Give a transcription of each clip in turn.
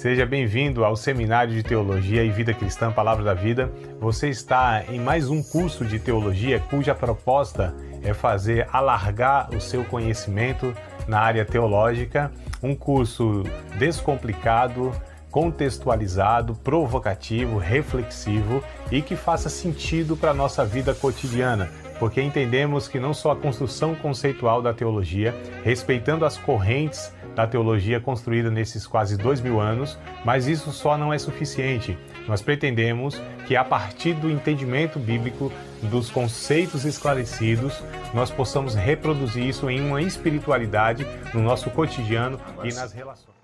Seja bem-vindo ao Seminário de Teologia e Vida Cristã Palavra da Vida. Você está em mais um curso de teologia cuja proposta é fazer alargar o seu conhecimento na área teológica, um curso descomplicado, contextualizado, provocativo, reflexivo e que faça sentido para a nossa vida cotidiana, porque entendemos que não só a construção conceitual da teologia, respeitando as correntes da teologia construída nesses quase 2000 anos, mas isso só não é suficiente. Nós pretendemos que a partir do entendimento bíblico, dos conceitos esclarecidos, nós possamos reproduzir isso em uma espiritualidade no nosso cotidiano e nas relações.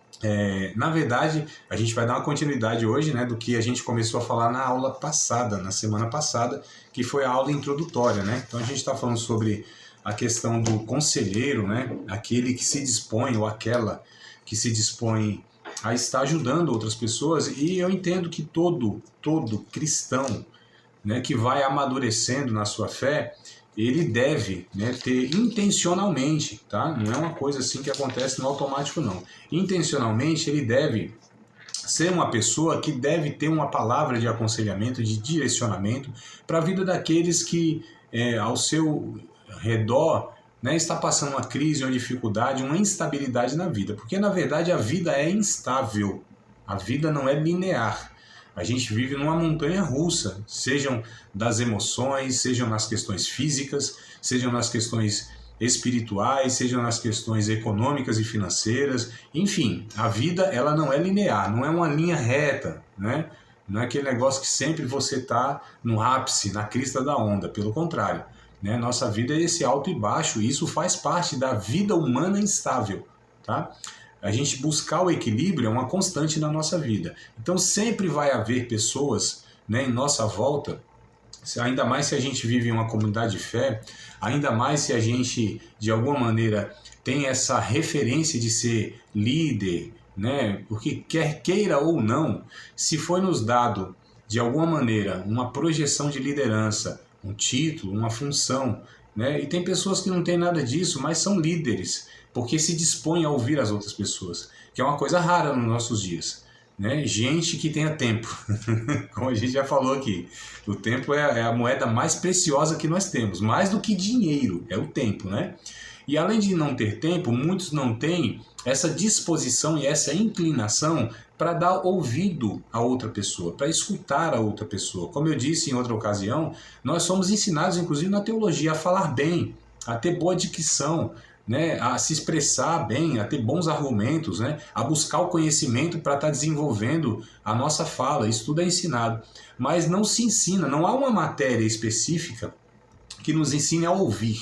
Na verdade, a gente vai dar uma continuidade hoje, do que a gente começou a falar na aula passada, na semana passada, que foi a aula introdutória, Então a gente está falando sobre a questão do conselheiro, Aquele que se dispõe, ou aquela que se dispõe a estar ajudando outras pessoas, e eu entendo que todo cristão, que vai amadurecendo na sua fé, ele deve ter intencionalmente, tá? Não é uma coisa assim que acontece no automático, não. Intencionalmente, ele deve ser uma pessoa que deve ter uma palavra de aconselhamento, de direcionamento para a vida daqueles que ao seu redor está passando uma crise, uma dificuldade, uma instabilidade na vida. Porque, na verdade, a vida é instável. A vida não é linear. A gente vive numa montanha russa, sejam das emoções, sejam nas questões físicas, sejam nas questões espirituais, sejam nas questões econômicas e financeiras. Enfim, a vida ela não é linear, não é uma linha reta, Não é aquele negócio que sempre você está no ápice, na crista da onda. Pelo contrário, nossa vida é esse alto e baixo, e isso faz parte da vida humana instável, tá? A gente buscar o equilíbrio é uma constante na nossa vida. Então sempre vai haver pessoas em nossa volta, ainda mais se a gente vive em uma comunidade de fé, ainda mais se a gente de alguma maneira tem essa referência de ser líder, porque quer queira ou não, se foi nos dado de alguma maneira uma projeção de liderança, um título, uma função, e tem pessoas que não têm nada disso, mas são líderes, porque se dispõem a ouvir as outras pessoas, que é uma coisa rara nos nossos dias. Gente que tenha tempo, como a gente já falou aqui, o tempo é a moeda mais preciosa que nós temos, mais do que dinheiro, é o tempo, E além de não ter tempo, muitos não têm essa disposição e essa inclinação para dar ouvido a outra pessoa, para escutar a outra pessoa. Como eu disse em outra ocasião, nós somos ensinados, inclusive na teologia, a falar bem, a ter boa dicção, a se expressar bem, a ter bons argumentos, a buscar o conhecimento para estar desenvolvendo a nossa fala. Isso tudo é ensinado. Mas não se ensina, não há uma matéria específica que nos ensine a ouvir,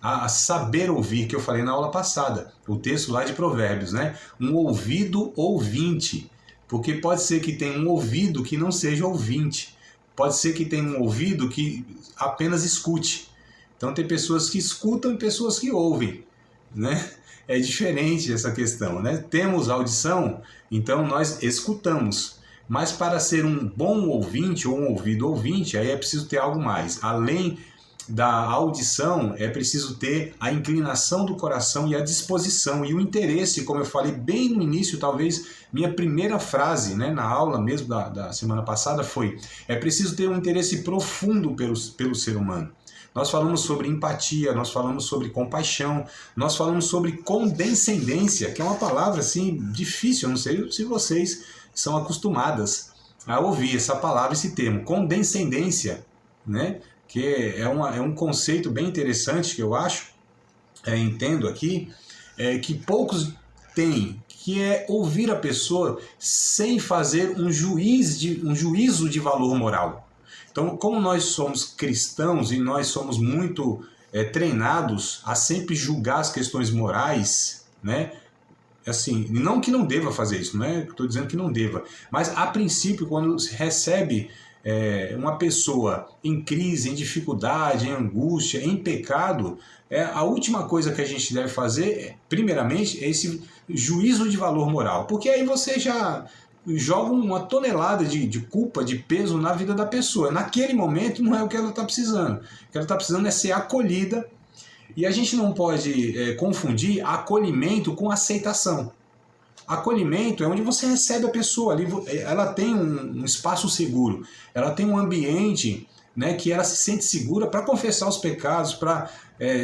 a saber ouvir, que eu falei na aula passada, o texto lá de Provérbios, um ouvido ouvinte, porque pode ser que tenha um ouvido que não seja ouvinte, pode ser que tenha um ouvido que apenas escute. Então tem pessoas que escutam e pessoas que ouvem, É diferente essa questão, Temos audição, então nós escutamos. Mas para ser um bom ouvinte ou um ouvido ouvinte, aí é preciso ter algo mais. Além da audição, é preciso ter a inclinação do coração e a disposição e o interesse, como eu falei bem no início, talvez minha primeira frase na aula mesmo da semana passada foi: é preciso ter um interesse profundo pelo ser humano. Nós falamos sobre empatia, nós falamos sobre compaixão, nós falamos sobre condescendência, que é uma palavra assim difícil, eu não sei se vocês são acostumadas a ouvir essa palavra, esse termo, condescendência, que é um conceito bem interessante que eu acho, entendo aqui, que poucos têm, que é ouvir a pessoa sem fazer um juízo de valor moral. Então, como nós somos cristãos e nós somos muito treinados a sempre julgar as questões morais, assim, não que não deva fazer isso, estou dizendo que não deva, mas a princípio, quando se recebe uma pessoa em crise, em dificuldade, em angústia, em pecado, a última coisa que a gente deve fazer, primeiramente, é esse juízo de valor moral, porque aí você já joga uma tonelada de culpa, de peso na vida da pessoa. Naquele momento não é o que ela está precisando. O que ela está precisando é ser acolhida, e a gente não pode confundir acolhimento com aceitação. Acolhimento é onde você recebe a pessoa ali, ela tem um espaço seguro, ela tem um ambiente, né, que ela se sente segura para confessar os pecados, para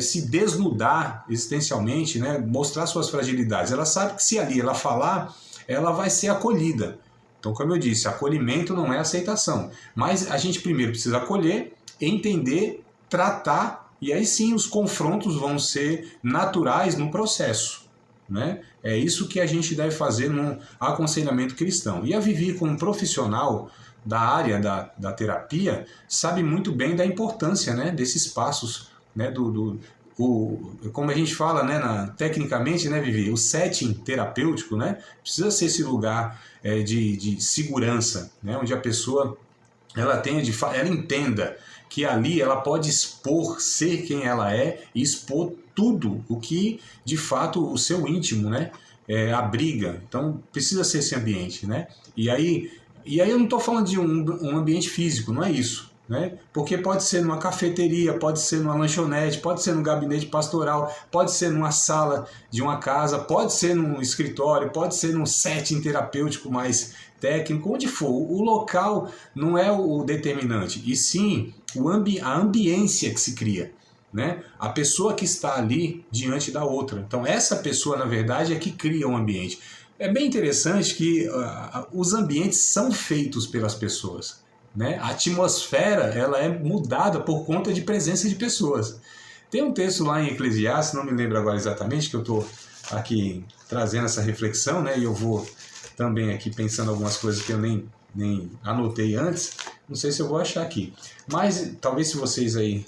se desnudar existencialmente, né, mostrar suas fragilidades. Ela sabe que se ali ela falar, ela vai ser acolhida. Então, como eu disse, acolhimento não é aceitação. Mas a gente primeiro precisa acolher, entender, tratar, e aí sim os confrontos vão ser naturais no processo, né? É isso que a gente deve fazer no aconselhamento cristão. E a Vivi, como profissional da área da terapia, sabe muito bem da importância, né, desses passos, né, como a gente fala, né, tecnicamente, né, Vivi, o setting terapêutico, né, precisa ser esse lugar de segurança, né, onde a pessoa ela entenda que ali ela pode expor, ser quem ela é e expor tudo o que, de fato, o seu íntimo, né, abriga. Então, precisa ser esse ambiente, né? E aí eu não estou falando de um ambiente físico, não é isso, né? Porque pode ser numa cafeteria, pode ser numa lanchonete, pode ser num gabinete pastoral, pode ser numa sala de uma casa, pode ser num escritório, pode ser num setting terapêutico mais técnico, onde for. O local não é o determinante, e sim a ambiência que se cria, né? A pessoa que está ali diante da outra. Então essa pessoa, na verdade, é que cria um ambiente. É bem interessante que os ambientes são feitos pelas pessoas, né? A atmosfera ela é mudada por conta de presença de pessoas. Tem um texto lá em Eclesiastes, não me lembro agora exatamente, que eu estou aqui trazendo essa reflexão, né? E eu vou também aqui pensando algumas coisas que eu nem anotei antes. Não sei se eu vou achar aqui. Mas talvez se vocês aí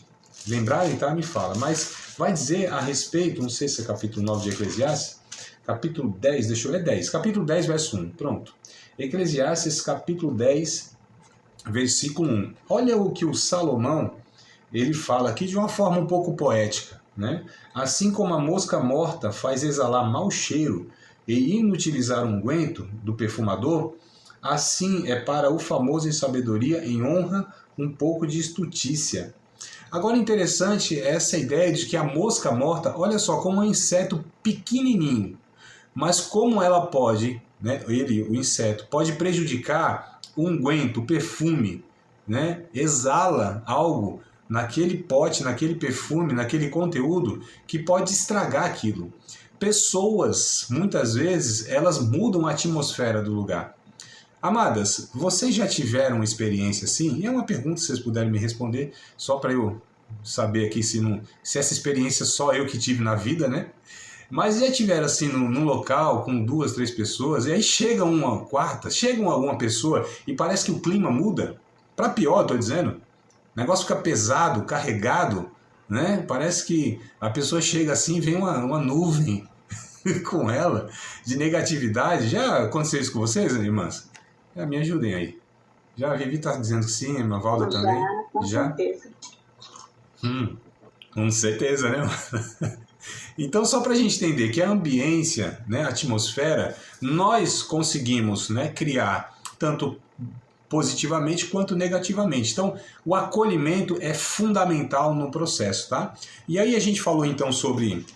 lembrarem, tá? Me fala. Mas vai dizer a respeito, não sei se é capítulo 9 de Eclesiastes, capítulo 10, deixa eu ler 10. Capítulo 10, verso 1. Pronto. Eclesiastes, capítulo 10, versículo 1. Olha o que o Salomão, ele fala aqui de uma forma um pouco poética, né? Assim como a mosca morta faz exalar mau cheiro e inutilizar um unguento do perfumador, assim é para o famoso em sabedoria, em honra, um pouco de estutícia. Agora, interessante é essa ideia de que a mosca morta, olha só, como um inseto pequenininho, mas como ela pode, né, o inseto, pode prejudicar o unguento, o perfume, né, exala algo naquele pote, naquele perfume, naquele conteúdo que pode estragar aquilo. Pessoas, muitas vezes, elas mudam a atmosfera do lugar. Amadas, vocês já tiveram uma experiência assim? E é uma pergunta, se vocês puderem me responder, só para eu saber aqui se essa experiência só eu que tive na vida, né? Mas já tiveram assim num local com 2, 3 pessoas, e aí chega uma quarta, chega alguma pessoa e parece que o clima muda. Para pior, estou dizendo. O negócio fica pesado, carregado, né? Parece que a pessoa chega assim e vem uma nuvem com ela de negatividade. Já aconteceu isso com vocês, irmãs? Me ajudem aí. Já a Vivi está dizendo que sim, a Valda também. Com certeza. Com certeza, né? Então, só para a gente entender que a ambiência, né, a atmosfera, nós conseguimos, né, criar tanto positivamente quanto negativamente. Então, o acolhimento é fundamental no processo, tá? E aí a gente falou então sobre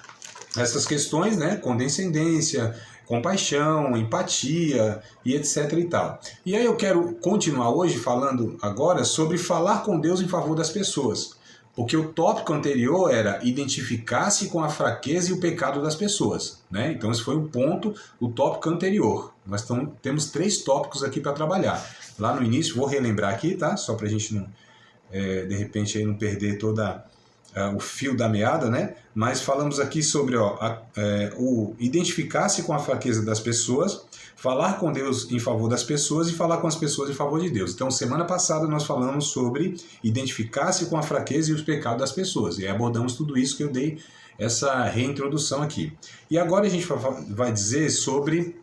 essas questões, né, condescendência, compaixão, empatia e etc e tal. E aí eu quero continuar hoje falando agora sobre falar com Deus em favor das pessoas. Porque o tópico anterior era identificar-se com a fraqueza e o pecado das pessoas, né? Então esse foi o tópico anterior. Nós temos 3 tópicos aqui para trabalhar. Lá no início, vou relembrar aqui, tá? Só para a gente não, de repente, aí não perder o fio da meada, né? Mas falamos aqui sobre o identificar-se com a fraqueza das pessoas, falar com Deus em favor das pessoas e falar com as pessoas em favor de Deus. Então, semana passada nós falamos sobre identificar-se com a fraqueza e os pecados das pessoas. E abordamos tudo isso que eu dei essa reintrodução aqui. E agora a gente vai dizer sobre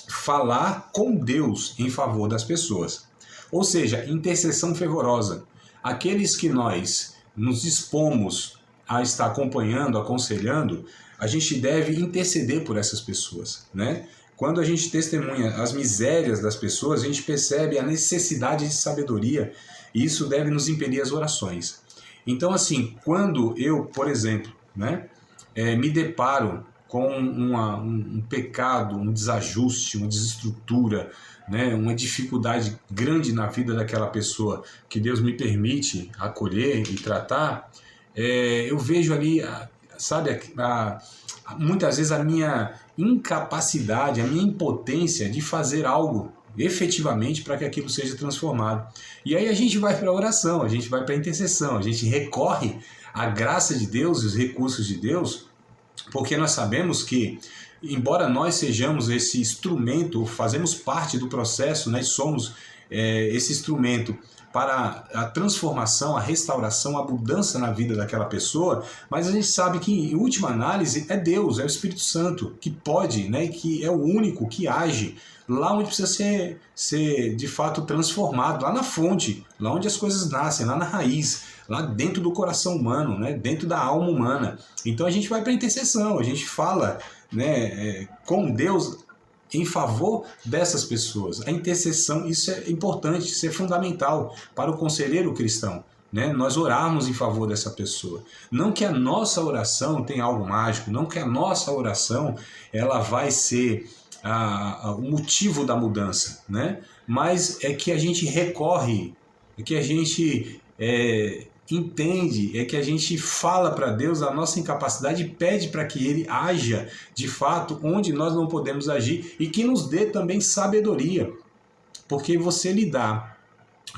falar com Deus em favor das pessoas. Ou seja, intercessão fervorosa. Aqueles que nós nos dispomos a estar acompanhando, aconselhando, a gente deve interceder por essas pessoas, né? Quando a gente testemunha as misérias das pessoas, a gente percebe a necessidade de sabedoria e isso deve nos impelir as orações. Então, assim, quando eu, por exemplo, né, me deparo com um pecado, um desajuste, uma desestrutura, né, uma dificuldade grande na vida daquela pessoa que Deus me permite acolher e tratar, eu vejo ali, sabe, muitas vezes a minha incapacidade, a minha impotência de fazer algo efetivamente para que aquilo seja transformado. E aí a gente vai para a oração, a gente vai para a intercessão, a gente recorre à graça de Deus e os recursos de Deus, porque nós sabemos que, embora nós sejamos esse instrumento, fazemos parte do processo, né, somos esse instrumento para a transformação, a restauração, a mudança na vida daquela pessoa, mas a gente sabe que, em última análise, é Deus, é o Espírito Santo, que pode, né, que é o único que age lá onde precisa ser de fato transformado, lá na fonte, lá onde as coisas nascem, lá na raiz, lá dentro do coração humano, né, dentro da alma humana. Então a gente vai para a intercessão, a gente fala, né, com Deus em favor dessas pessoas. A intercessão, isso é importante, isso é fundamental para o conselheiro cristão, né? Nós orarmos em favor dessa pessoa. Não que a nossa oração tenha algo mágico, não que a nossa oração ela vai ser o motivo da mudança, né? Mas é que a gente recorre, é que a gente entende, é que a gente fala para Deus a nossa incapacidade e pede para que Ele haja de fato onde nós não podemos agir e que nos dê também sabedoria, porque você lidar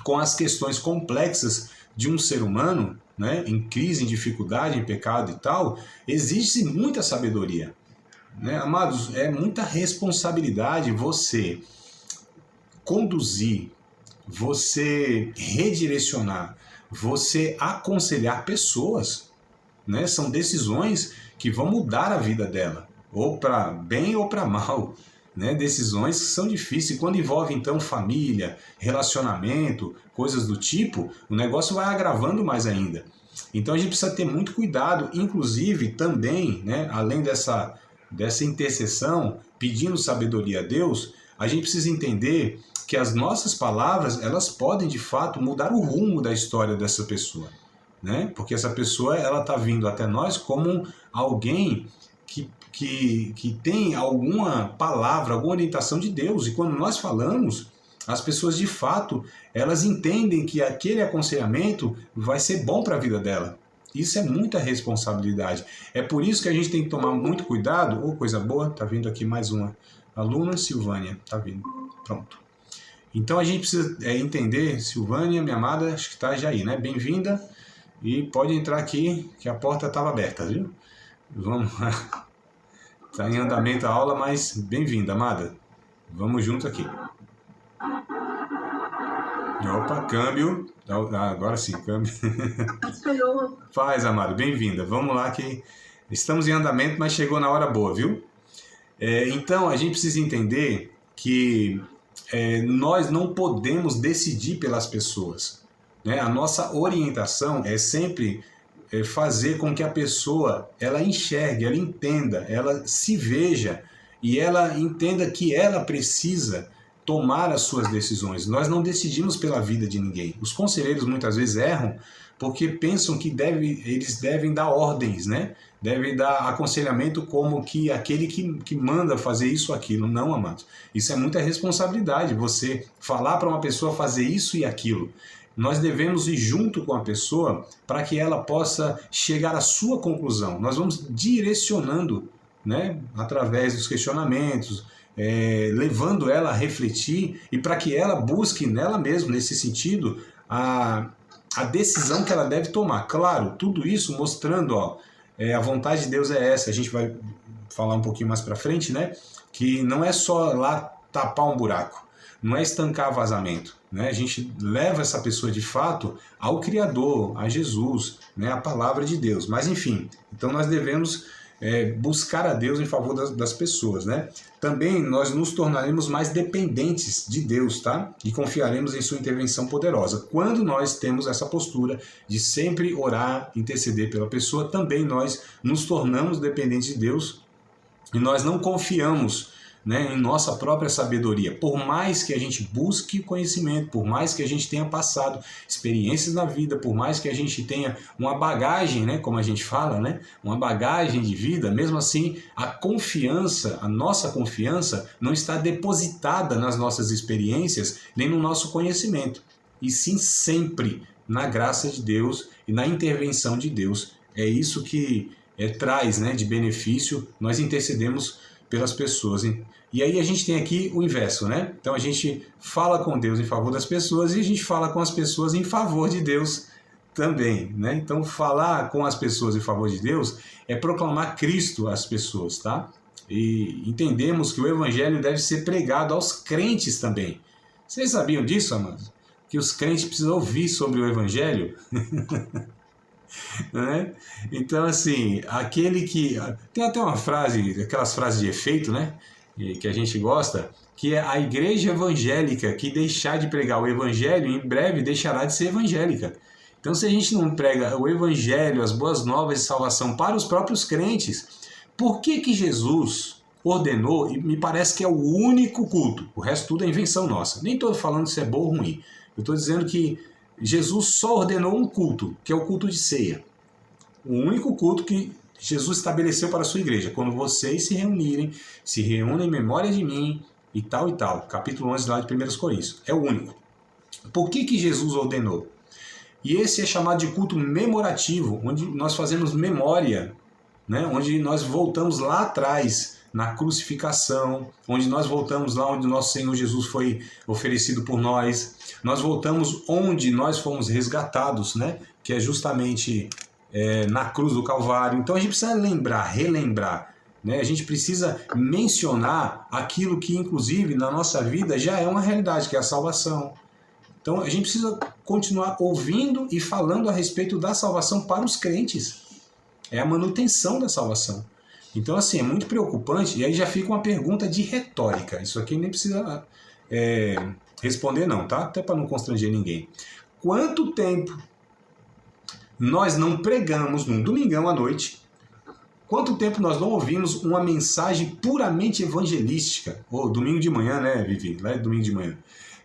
com as questões complexas de um ser humano, né, em crise, em dificuldade, em pecado e tal, exige muita sabedoria, né? Amados, é muita responsabilidade você conduzir, você redirecionar, você aconselhar pessoas, né? São decisões que vão mudar a vida dela, ou para bem ou para mal, né? Decisões que são difíceis. Quando envolve então família, relacionamento, coisas do tipo, o negócio vai agravando mais ainda. Então a gente precisa ter muito cuidado, inclusive também, né? Além dessa intercessão, pedindo sabedoria a Deus, a gente precisa entender que as nossas palavras, elas podem de fato mudar o rumo da história dessa pessoa, né? Porque essa pessoa, ela está vindo até nós como alguém que tem alguma palavra, alguma orientação de Deus, e quando nós falamos, as pessoas de fato, elas entendem que aquele aconselhamento vai ser bom para a vida dela. Isso é muita responsabilidade. É por isso que a gente tem que tomar muito cuidado. Coisa boa, tá vindo aqui mais uma aluna, Silvânia, tá vindo, pronto. Então a gente precisa entender, Silvânia, minha amada, acho que está já aí, né? Bem-vinda e pode entrar aqui, que a porta estava aberta, viu? Vamos lá. Está em andamento a aula, mas bem-vinda, amada. Vamos junto aqui. Opa, câmbio. Agora sim, câmbio. Faz, amado, bem-vinda. Vamos lá que estamos em andamento, mas chegou na hora boa, viu? Então a gente precisa entender que nós não podemos decidir pelas pessoas, né? A nossa orientação é sempre fazer com que a pessoa ela enxergue, ela entenda, ela se veja e ela entenda que ela precisa tomar as suas decisões. Nós não decidimos pela vida de ninguém. Os conselheiros muitas vezes erram porque pensam que eles devem dar ordens, né? Devem dar aconselhamento como que aquele que manda fazer isso ou aquilo. Não, amados. Isso é muita responsabilidade, você falar para uma pessoa fazer isso e aquilo. Nós devemos ir junto com a pessoa para que ela possa chegar à sua conclusão. Nós vamos direcionando, né, através dos questionamentos, levando ela a refletir e para que ela busque nela mesma, nesse sentido, a decisão que ela deve tomar. Claro, tudo isso mostrando, a vontade de Deus é essa. A gente vai falar um pouquinho mais para frente, né? Que não é só lá tapar um buraco, não é estancar vazamento, né? A gente leva essa pessoa de fato ao Criador, a Jesus, né? A palavra de Deus. Mas enfim, então nós devemos buscar a Deus em favor das pessoas, né? Também nós nos tornaremos mais dependentes de Deus, tá? E confiaremos em sua intervenção poderosa. Quando nós temos essa postura de sempre orar, interceder pela pessoa, também nós nos tornamos dependentes de Deus e nós não confiamos né, em nossa própria sabedoria. Por mais que a gente busque conhecimento, por mais que a gente tenha passado experiências na vida, por mais que a gente tenha uma bagagem, né, como a gente fala, né, uma bagagem de vida, mesmo assim, a nossa confiança não está depositada nas nossas experiências, nem no nosso conhecimento, e sim sempre na graça de Deus e na intervenção de Deus. É isso que traz, né, de benefício, nós intercedemos pelas pessoas. E aí a gente tem aqui o inverso, né? Então a gente fala com Deus em favor das pessoas e a gente fala com as pessoas em favor de Deus também, né? Então falar com as pessoas em favor de Deus é proclamar Cristo às pessoas, tá? E entendemos que o evangelho deve ser pregado aos crentes também. Vocês sabiam disso, amados? Que os crentes precisam ouvir sobre o evangelho? Né? Então, assim, aquele que... Tem até uma frase, aquelas frases de efeito, né? Que a gente gosta, que é: a igreja evangélica que deixar de pregar o evangelho, em breve deixará de ser evangélica. Então, se a gente não prega o evangelho, as boas novas de salvação para os próprios crentes, por que que Jesus ordenou, e me parece que é o único culto, o resto tudo é invenção nossa, nem estou falando se é bom ou ruim, eu estou dizendo que Jesus só ordenou um culto, que é o culto de ceia. O único culto que Jesus estabeleceu para a sua igreja. Quando vocês se reúnem em memória de mim, e tal e tal. Capítulo 11 lá de 1 Coríntios. É o único. Por que que Jesus ordenou? E esse é chamado de culto memorativo, onde nós fazemos memória, né? Onde nós voltamos lá atrás, na crucificação, onde nós voltamos lá onde nosso Senhor Jesus foi oferecido por nós. Nós voltamos onde nós fomos resgatados, né? Que é justamente na cruz do Calvário. Então a gente precisa relembrar, né? A gente precisa mencionar aquilo que, inclusive, na nossa vida já é uma realidade, que é a salvação. Então a gente precisa continuar ouvindo e falando a respeito da salvação para os crentes. É a manutenção da salvação. Então, assim, é muito preocupante, e aí já fica uma pergunta de retórica. Isso aqui nem precisa responder não, tá? Até para não constranger ninguém. Quanto tempo nós não pregamos num domingão à noite? Quanto tempo nós não ouvimos uma mensagem puramente evangelística? Ou domingo de manhã, né, Vivi? Lá é domingo de manhã.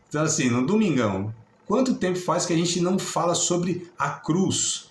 Então, assim, no domingão, quanto tempo faz que a gente não fala sobre a cruz?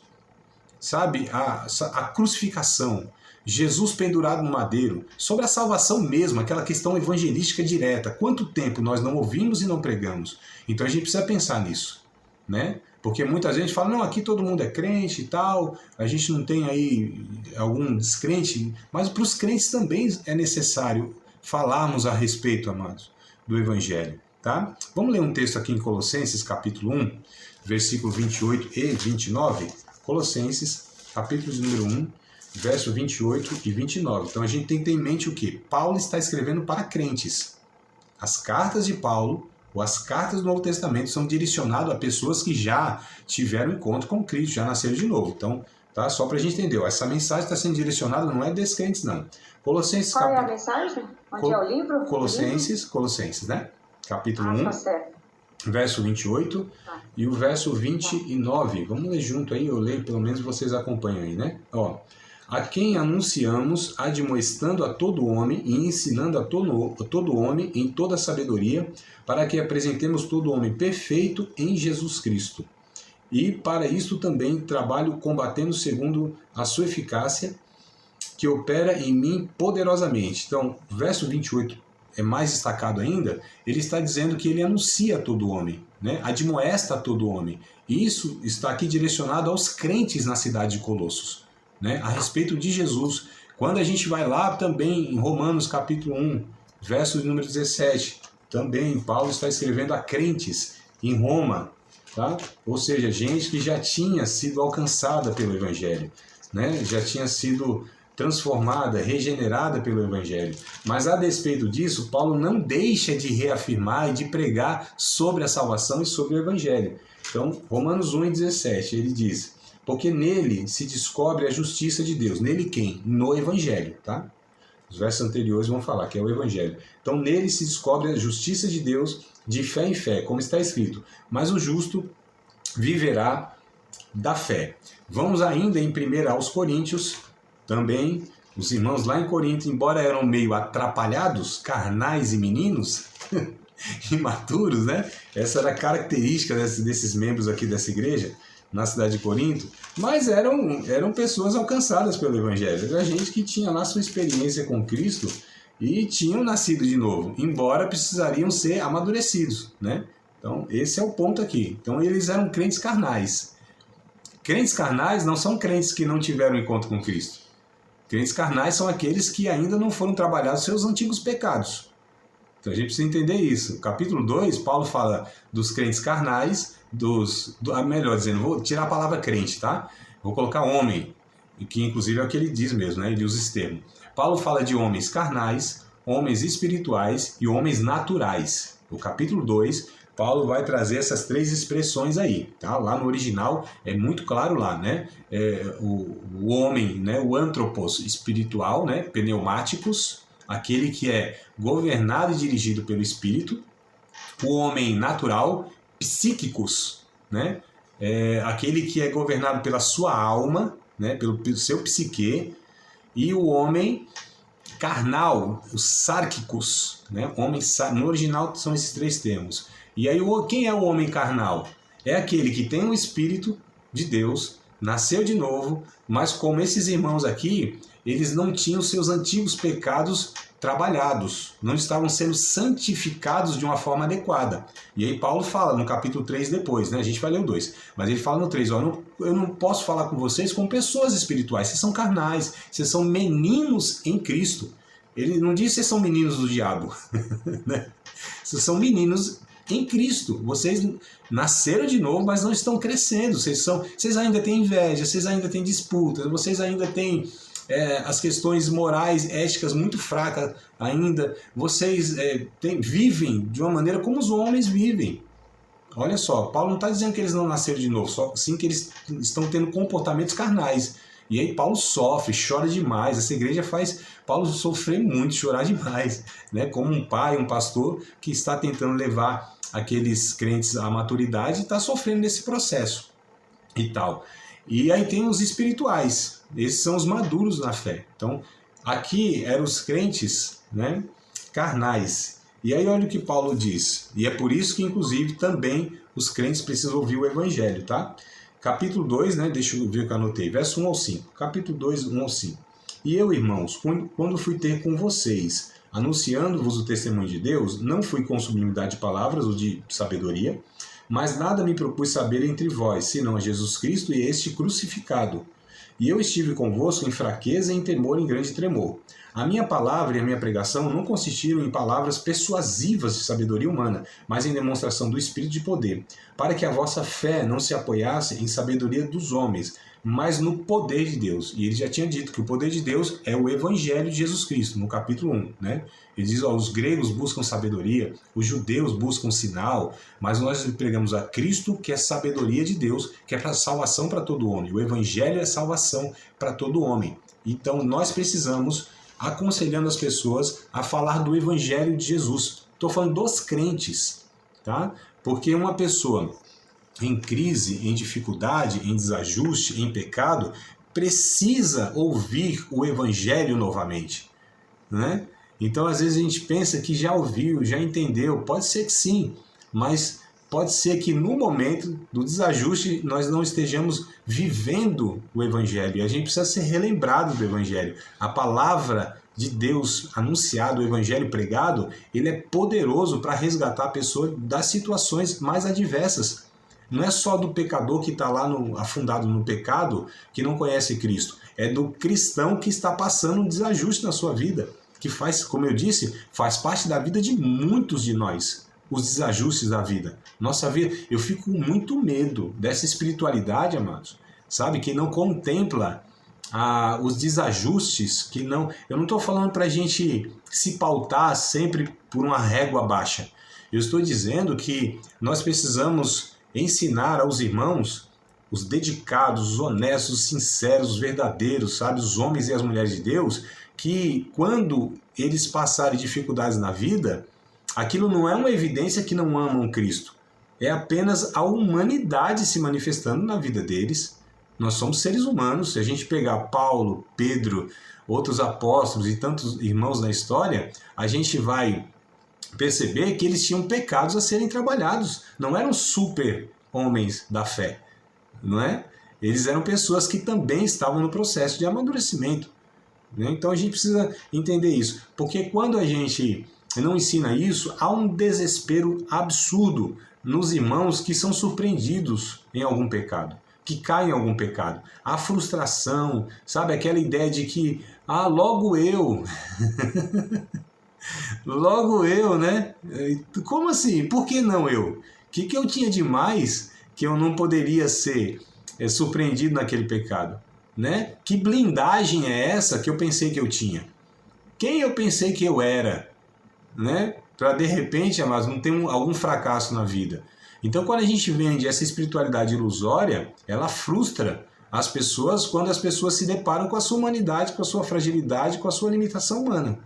Sabe? A crucificação. Jesus pendurado no madeiro, sobre a salvação mesmo, aquela questão evangelística direta. Quanto tempo nós não ouvimos e não pregamos? Então a gente precisa pensar nisso, né? Porque muitas vezes a gente fala, não, aqui todo mundo é crente e tal, a gente não tem aí algum descrente, mas para os crentes também é necessário falarmos a respeito, amados, do evangelho, tá? Vamos ler um texto aqui em Colossenses, capítulo 1, versículo 28 e 29. Colossenses, capítulo de número 1, verso 28 e 29. Então a gente tem que ter em mente o quê? Paulo está escrevendo para crentes. As cartas de Paulo, ou as cartas do Novo Testamento, são direcionadas a pessoas que já tiveram encontro com Cristo, já nasceram de novo. Então, tá? Só para a gente entender, essa mensagem está sendo direcionada, não é descrentes, não. Colossenses. Qual é a mensagem? Onde é o livro? Colossenses, né? Capítulo 1. Tá certo. Verso 28 e o verso 29. Vamos ler junto aí, eu leio, pelo menos vocês acompanham aí, né? Ó. A quem anunciamos, admoestando a todo homem e ensinando a todo homem em toda sabedoria, para que apresentemos todo homem perfeito em Jesus Cristo. E para isto também trabalho combatendo segundo a sua eficácia, que opera em mim poderosamente. Então, verso 28 é mais destacado ainda, ele está dizendo que ele anuncia a todo homem, né? Admoesta a todo homem. E isso está aqui direcionado aos crentes na cidade de Colossos, né? A respeito de Jesus. Quando a gente vai lá também em Romanos capítulo 1, verso de número 17, também Paulo está escrevendo a crentes em Roma, tá? Ou seja, gente que já tinha sido alcançada pelo Evangelho, né? Já tinha sido transformada, regenerada pelo Evangelho. Mas a despeito disso, Paulo não deixa de reafirmar e de pregar sobre a salvação e sobre o Evangelho. Então, Romanos 1,17, ele diz: porque nele se descobre a justiça de Deus. Nele quem? No Evangelho, tá? Os versos anteriores vão falar que é o Evangelho. Então, nele se descobre a justiça de Deus de fé em fé, como está escrito. Mas o justo viverá da fé. Vamos ainda em 1 aos Coríntios, também, Os irmãos lá em Corinto, embora eram meio atrapalhados, carnais e meninos, imaturos, né? Essa era a característica desses membros aqui dessa igreja, na cidade de Corinto, mas eram pessoas alcançadas pelo Evangelho. Era gente que tinha lá sua experiência com Cristo e tinham nascido de novo, embora precisariam ser amadurecidos, né? Então, esse é o ponto aqui. Então, eles eram crentes carnais. Crentes carnais não são crentes que não tiveram encontro com Cristo. Crentes carnais são aqueles que ainda não foram trabalhados seus antigos pecados. Então a gente precisa entender isso. Capítulo 2, Paulo fala dos crentes carnais, melhor dizendo, vou tirar a palavra crente, tá? Vou colocar homem, que inclusive é o que ele diz mesmo, né? Ele usa esse termo. Paulo fala de homens carnais, homens espirituais e homens naturais. No capítulo 2, Paulo vai trazer essas três expressões aí, tá? Lá no original é muito claro lá, né? O homem, né? O antropos espiritual, né? Pneumáticos, aquele que é governado e dirigido pelo Espírito. O homem natural, psíquicos, né? Aquele que é governado pela sua alma, né? Pelo seu psique. E o homem carnal, os sárquicos, né? No original são esses três termos. E aí, quem é o homem carnal? É aquele que tem o Espírito de Deus, nasceu de novo, mas como esses irmãos aqui, eles não tinham seus antigos pecados trabalhados, não estavam sendo santificados de uma forma adequada. E aí Paulo fala no capítulo 3 depois, né? A gente vai ler o 2, mas ele fala no 3, ó, eu não posso falar com vocês como pessoas espirituais, vocês são carnais, vocês são meninos em Cristo. Ele não diz que vocês são meninos do diabo, né? Vocês são meninos em Cristo. Vocês nasceram de novo, mas não estão crescendo. Vocês ainda têm inveja, vocês ainda têm disputas, vocês ainda têm as questões morais, éticas muito fracas ainda. Vocês vivem de uma maneira como os homens vivem. Olha só, Paulo não está dizendo que eles não nasceram de novo, só sim que eles estão tendo comportamentos carnais. E aí Paulo sofre, chora demais. Essa igreja faz Paulo sofrer muito, chorar demais, né? Como um pai, um pastor que está tentando levar aqueles crentes à maturidade e está sofrendo nesse processo e tal. E aí tem os espirituais, esses são os maduros na fé. Então, aqui eram os crentes, né, carnais. E aí olha o que Paulo diz. E é por isso que, inclusive, também os crentes precisam ouvir o Evangelho, tá? Capítulo 2, né, deixa eu ver o que eu anotei, verso 1 ao 5. Capítulo 2, 1 ao 5. E eu, irmãos, quando fui ter com vocês, anunciando-vos o testemunho de Deus, não fui com sublimidade de palavras ou de sabedoria, mas nada me propus saber entre vós, senão a Jesus Cristo e este crucificado. E eu estive convosco em fraqueza e em temor e em grande tremor. A minha palavra e a minha pregação não consistiram em palavras persuasivas de sabedoria humana, mas em demonstração do Espírito de poder, para que a vossa fé não se apoiasse em sabedoria dos homens, mas no poder de Deus. E ele já tinha dito que o poder de Deus é o Evangelho de Jesus Cristo, no capítulo 1. Né? Ele diz, ó, os gregos buscam sabedoria, os judeus buscam sinal, mas nós pregamos a Cristo, que é sabedoria de Deus, que é para salvação para todo homem. O Evangelho é salvação para todo homem. Então nós precisamos, aconselhando as pessoas a falar do Evangelho de Jesus. Estou falando dos crentes, tá? Porque uma pessoa em crise, em dificuldade, em desajuste, em pecado, precisa ouvir o Evangelho novamente, né? Então, às vezes a gente pensa que já ouviu, já entendeu, pode ser que sim, mas pode ser que no momento do desajuste nós não estejamos vivendo o Evangelho, e a gente precisa ser relembrado do Evangelho. A palavra de Deus anunciado, o Evangelho pregado, ele é poderoso para resgatar a pessoa das situações mais adversas. Não é só do pecador que está lá afundado no pecado, que não conhece Cristo. É do cristão que está passando um desajuste na sua vida, que faz, como eu disse, faz parte da vida de muitos de nós, os desajustes da vida. Nossa vida, eu fico com muito medo dessa espiritualidade, amados, sabe, que não contempla os desajustes, que não... Eu não estou falando para a gente se pautar sempre por uma régua baixa. Eu estou dizendo que nós precisamos ensinar aos irmãos, os dedicados, os honestos, os sinceros, os verdadeiros, sabe, os homens e as mulheres de Deus, que quando eles passarem dificuldades na vida, aquilo não é uma evidência que não amam Cristo, é apenas a humanidade se manifestando na vida deles, Nós somos seres humanos. Se a gente pegar Paulo, Pedro, outros apóstolos e tantos irmãos na história, a gente vai perceber que eles tinham pecados a serem trabalhados. Não eram super homens da fé, não é? Eles eram pessoas que também estavam no processo de amadurecimento, né? Então a gente precisa entender isso, porque quando a gente não ensina isso, há um desespero absurdo nos irmãos que são surpreendidos em algum pecado, que caem em algum pecado. A frustração, sabe? Aquela ideia de que, logo eu... Logo eu, né? Como assim? Por que não eu? O que eu tinha de mais que eu não poderia ser surpreendido naquele pecado? Né? Que blindagem é essa que eu pensei que eu tinha? Quem eu pensei que eu era? Né? Para de repente, amados, não ter algum fracasso na vida. Então, quando a gente vende essa espiritualidade ilusória, ela frustra as pessoas quando as pessoas se deparam com a sua humanidade, com a sua fragilidade, com a sua limitação humana.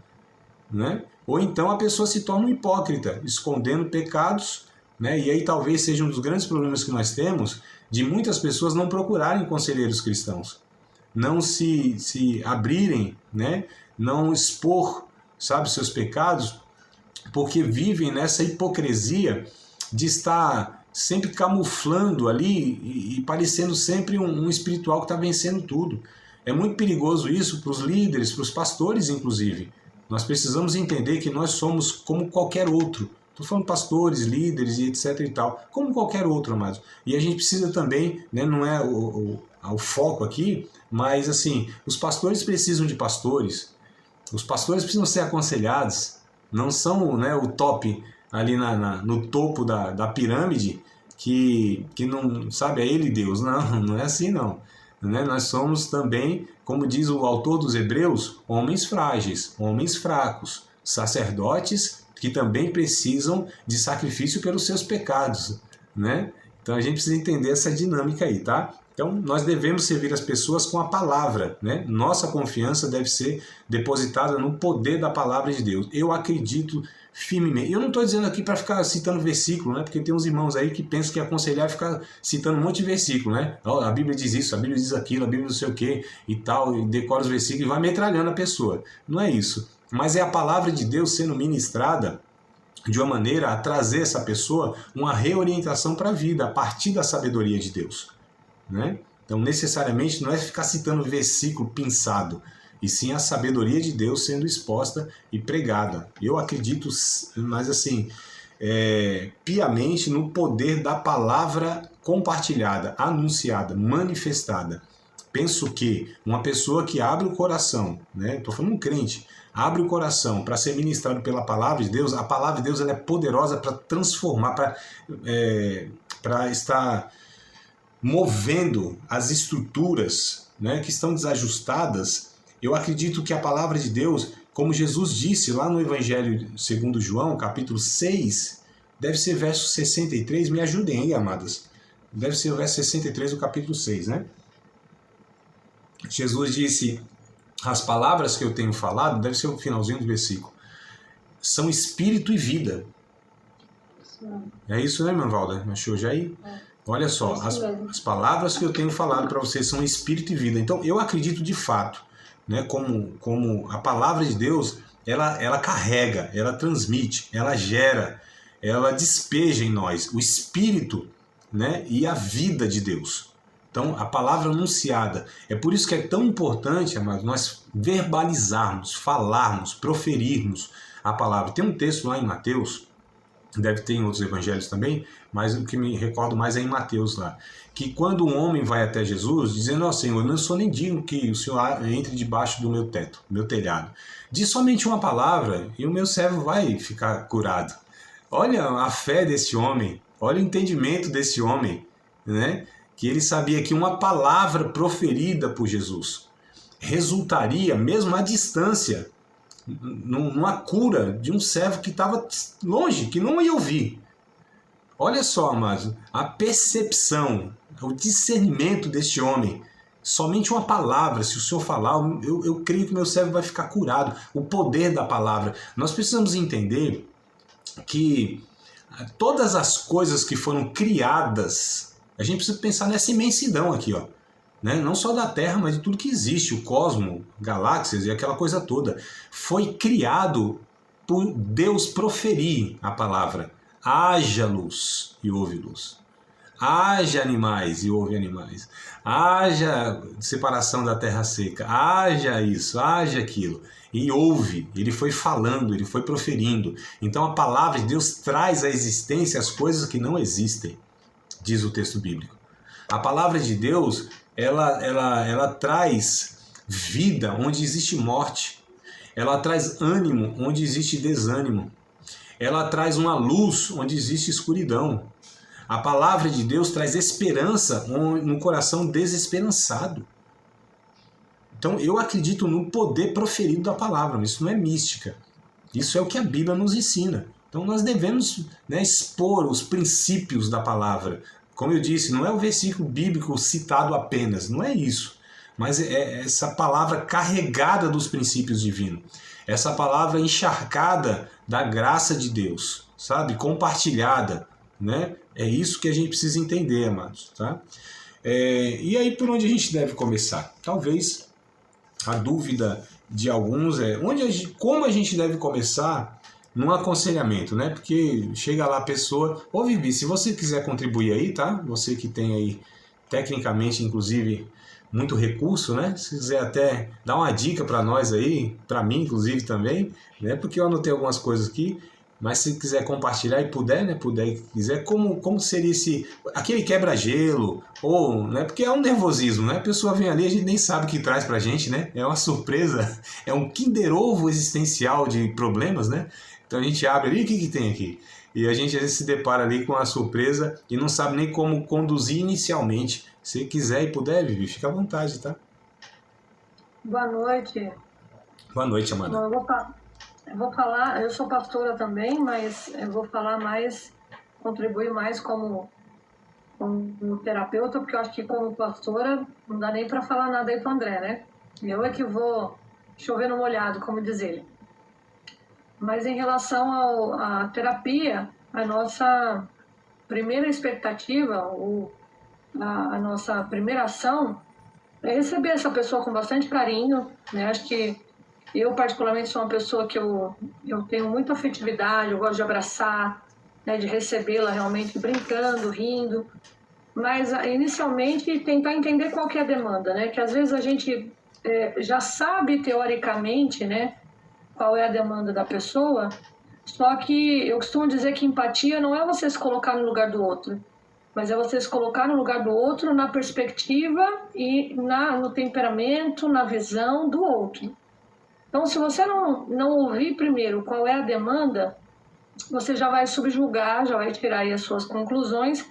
Né? Ou então a pessoa se torna um hipócrita, escondendo pecados, né? E aí talvez seja um dos grandes problemas que nós temos, de muitas pessoas não procurarem conselheiros cristãos, não se abrirem, né? Não expor, sabe, seus pecados, porque vivem nessa hipocrisia de estar sempre camuflando ali e parecendo sempre um espiritual que está vencendo tudo. É muito perigoso isso para os líderes, para os pastores inclusive. Nós precisamos entender que nós somos como qualquer outro. Estou falando pastores, líderes e etc e tal. Como qualquer outro, amados. E a gente precisa também, né, não é o foco aqui, mas assim, os pastores precisam de pastores. Os pastores precisam ser aconselhados. Não são, né, o top ali no topo da pirâmide que não, sabe, é ele Deus. Não, não é assim não. Né? Nós somos também, como diz o autor dos Hebreus, homens frágeis, homens fracos, sacerdotes que também precisam de sacrifício pelos seus pecados, né? Então a gente precisa entender essa dinâmica aí, tá? Então nós devemos servir as pessoas com a palavra, né? Nossa confiança deve ser depositada no poder da palavra de Deus. Eu acredito firmemente. Eu não estou dizendo aqui para ficar citando versículo, né? Porque tem uns irmãos aí que pensam que aconselhar é ficar citando um monte de versículo, né? A Bíblia diz isso, a Bíblia diz aquilo, a Bíblia não sei o que e tal, e decora os versículos e vai metralhando a pessoa. Não é isso. Mas é a palavra de Deus sendo ministrada de uma maneira a trazer essa pessoa uma reorientação para a vida, a partir da sabedoria de Deus, né? Então, necessariamente, não é ficar citando versículo pinçado, e sim a sabedoria de Deus sendo exposta e pregada. Eu acredito, mas assim, piamente no poder da palavra compartilhada, anunciada, manifestada. Penso que uma pessoa que abre o coração, né? Estou falando um crente, abre o coração para ser ministrado pela palavra de Deus, a palavra de Deus ela é poderosa para transformar, para estar movendo as estruturas, né, que estão desajustadas. Eu acredito que a palavra de Deus, como Jesus disse lá no Evangelho segundo João, capítulo 6, deve ser verso 63, me ajudem aí, amadas. Deve ser o verso 63 do capítulo 6, né? Jesus disse, as palavras que eu tenho falado, deve ser o finalzinho do versículo, são espírito e vida. É isso, né, Manvalda? Achou já aí? Olha só, as palavras que eu tenho falado para vocês são espírito e vida. Então, eu acredito de fato, né, como a palavra de Deus, ela carrega, ela transmite, ela gera, ela despeja em nós o espírito, né, e a vida de Deus. Então, a palavra anunciada. É por isso que é tão importante, amados, nós verbalizarmos, falarmos, proferirmos a palavra. Tem um texto lá em Mateus, deve ter em outros evangelhos também, mas o que me recordo mais é em Mateus lá, que quando um homem vai até Jesus, dizendo, ó Senhor, eu não sou nem digno que o Senhor entre debaixo do meu teto, do meu telhado. Diz somente uma palavra e o meu servo vai ficar curado. Olha a fé desse homem, olha o entendimento desse homem, né? Que ele sabia que uma palavra proferida por Jesus resultaria, mesmo à distância, numa cura de um servo que estava longe, que não ia ouvir. Olha só, amados, a percepção, o discernimento deste homem. Somente uma palavra, se o Senhor falar, eu creio que meu servo vai ficar curado. O poder da palavra. Nós precisamos entender que todas as coisas que foram criadas, a gente precisa pensar nessa imensidão aqui, ó. né? Não só da Terra, mas de tudo que existe, o cosmo, galáxias e aquela coisa toda. Foi criado por Deus proferir a palavra. Haja luz e houve luz. Haja animais e houve animais. Haja separação da terra seca. Haja isso, haja aquilo. E houve. Ele foi falando, ele foi proferindo. Então a palavra de Deus traz à existência as coisas que não existem, diz o texto bíblico. A palavra de Deus, ela traz vida onde existe morte. Ela traz ânimo onde existe desânimo. Ela traz uma luz onde existe escuridão. A palavra de Deus traz esperança no coração desesperançado. Então eu acredito no poder proferido da palavra, mas isso não é mística. Isso é o que a Bíblia nos ensina. Então nós devemos, né, expor os princípios da palavra. Como eu disse, não é o versículo bíblico citado apenas, não é isso. Mas é essa palavra carregada dos princípios divinos. Essa palavra encharcada da graça de Deus, sabe? Compartilhada, né? É isso que a gente precisa entender, amados, tá? E aí, por onde a gente deve começar? Talvez a dúvida de alguns é como a gente deve começar num aconselhamento, né? Porque chega lá a pessoa... Ô, Vivi, se você quiser contribuir aí, tá? Você que tem aí, tecnicamente, inclusive, muito recurso, né? Se quiser até dar uma dica para nós aí, para mim, inclusive, também, né? Porque eu anotei algumas coisas aqui, mas se quiser compartilhar e puder, né? Quiser, como seria aquele quebra-gelo, ou, né? Porque é um nervosismo, né? A pessoa vem ali, a gente nem sabe o que traz pra gente, né? É uma surpresa, é um Kinder Ovo existencial de problemas, né? Então a gente abre ali, o que tem aqui? E a gente às vezes se depara ali com a surpresa e não sabe nem como conduzir inicialmente. Se quiser e puder, Vivi, fica à vontade, tá? Boa noite. Boa noite, Amanda. Eu vou falar, eu sou pastora também, mas eu vou falar mais, contribuir mais como terapeuta, porque eu acho que como pastora não dá nem para falar nada aí para o André, né? Eu é que vou chover no molhado, como diz ele. Mas em relação à terapia, a nossa primeira expectativa, a nossa primeira ação é receber essa pessoa com bastante carinho, né? Acho que eu, particularmente, sou uma pessoa que eu tenho muita afetividade, eu gosto de abraçar, né, de recebê-la realmente brincando, rindo, mas inicialmente tentar entender qual que é a demanda, né? Que às vezes a gente já sabe teoricamente, né, qual é a demanda da pessoa, só que eu costumo dizer que empatia não é você se colocar no lugar do outro, mas é você se colocar no lugar do outro na perspectiva e no temperamento, na visão do outro. Então, se você não ouvir primeiro qual é a demanda, você já vai subjugar, já vai tirar aí as suas conclusões,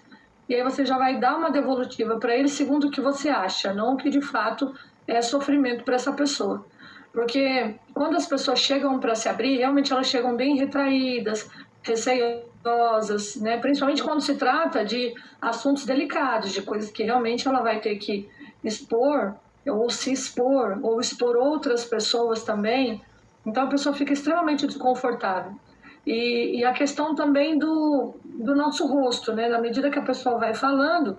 e aí você já vai dar uma devolutiva para ele segundo o que você acha, não o que de fato é sofrimento para essa pessoa. Porque quando as pessoas chegam para se abrir, realmente elas chegam bem retraídas, receiosas, né? Principalmente quando se trata de assuntos delicados, de coisas que realmente ela vai ter que expor, ou se expor, ou expor outras pessoas também. Então a pessoa fica extremamente desconfortável. E a questão também do nosso rosto, né? Na medida que a pessoa vai falando,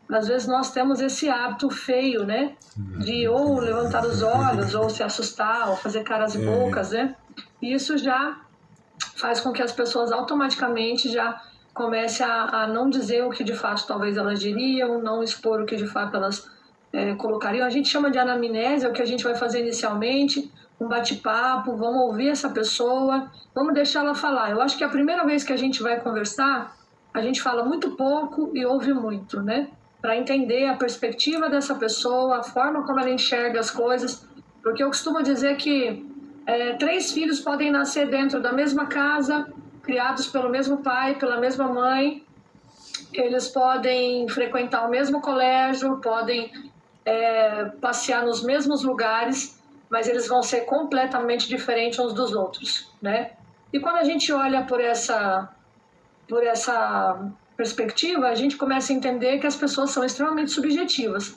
às vezes nós temos esse hábito feio, né? De ou levantar os olhos, ou se assustar, ou fazer caras e bocas, né? E isso já faz com que as pessoas automaticamente já comecem a não dizer o que de fato talvez elas diriam, não expor o que de fato elas colocariam. A gente chama de anamnese, é o que a gente vai fazer inicialmente, um bate-papo, vamos ouvir essa pessoa, vamos deixar ela falar. Eu acho que a primeira vez que a gente vai conversar, a gente fala muito pouco e ouve muito, né? Para entender a perspectiva dessa pessoa, a forma como ela enxerga as coisas, porque eu costumo dizer que 3 filhos podem nascer dentro da mesma casa, criados pelo mesmo pai, pela mesma mãe, eles podem frequentar o mesmo colégio, podem passear nos mesmos lugares, mas eles vão ser completamente diferentes uns dos outros, né? E quando a gente olha por essa perspectiva, a gente começa a entender que as pessoas são extremamente subjetivas,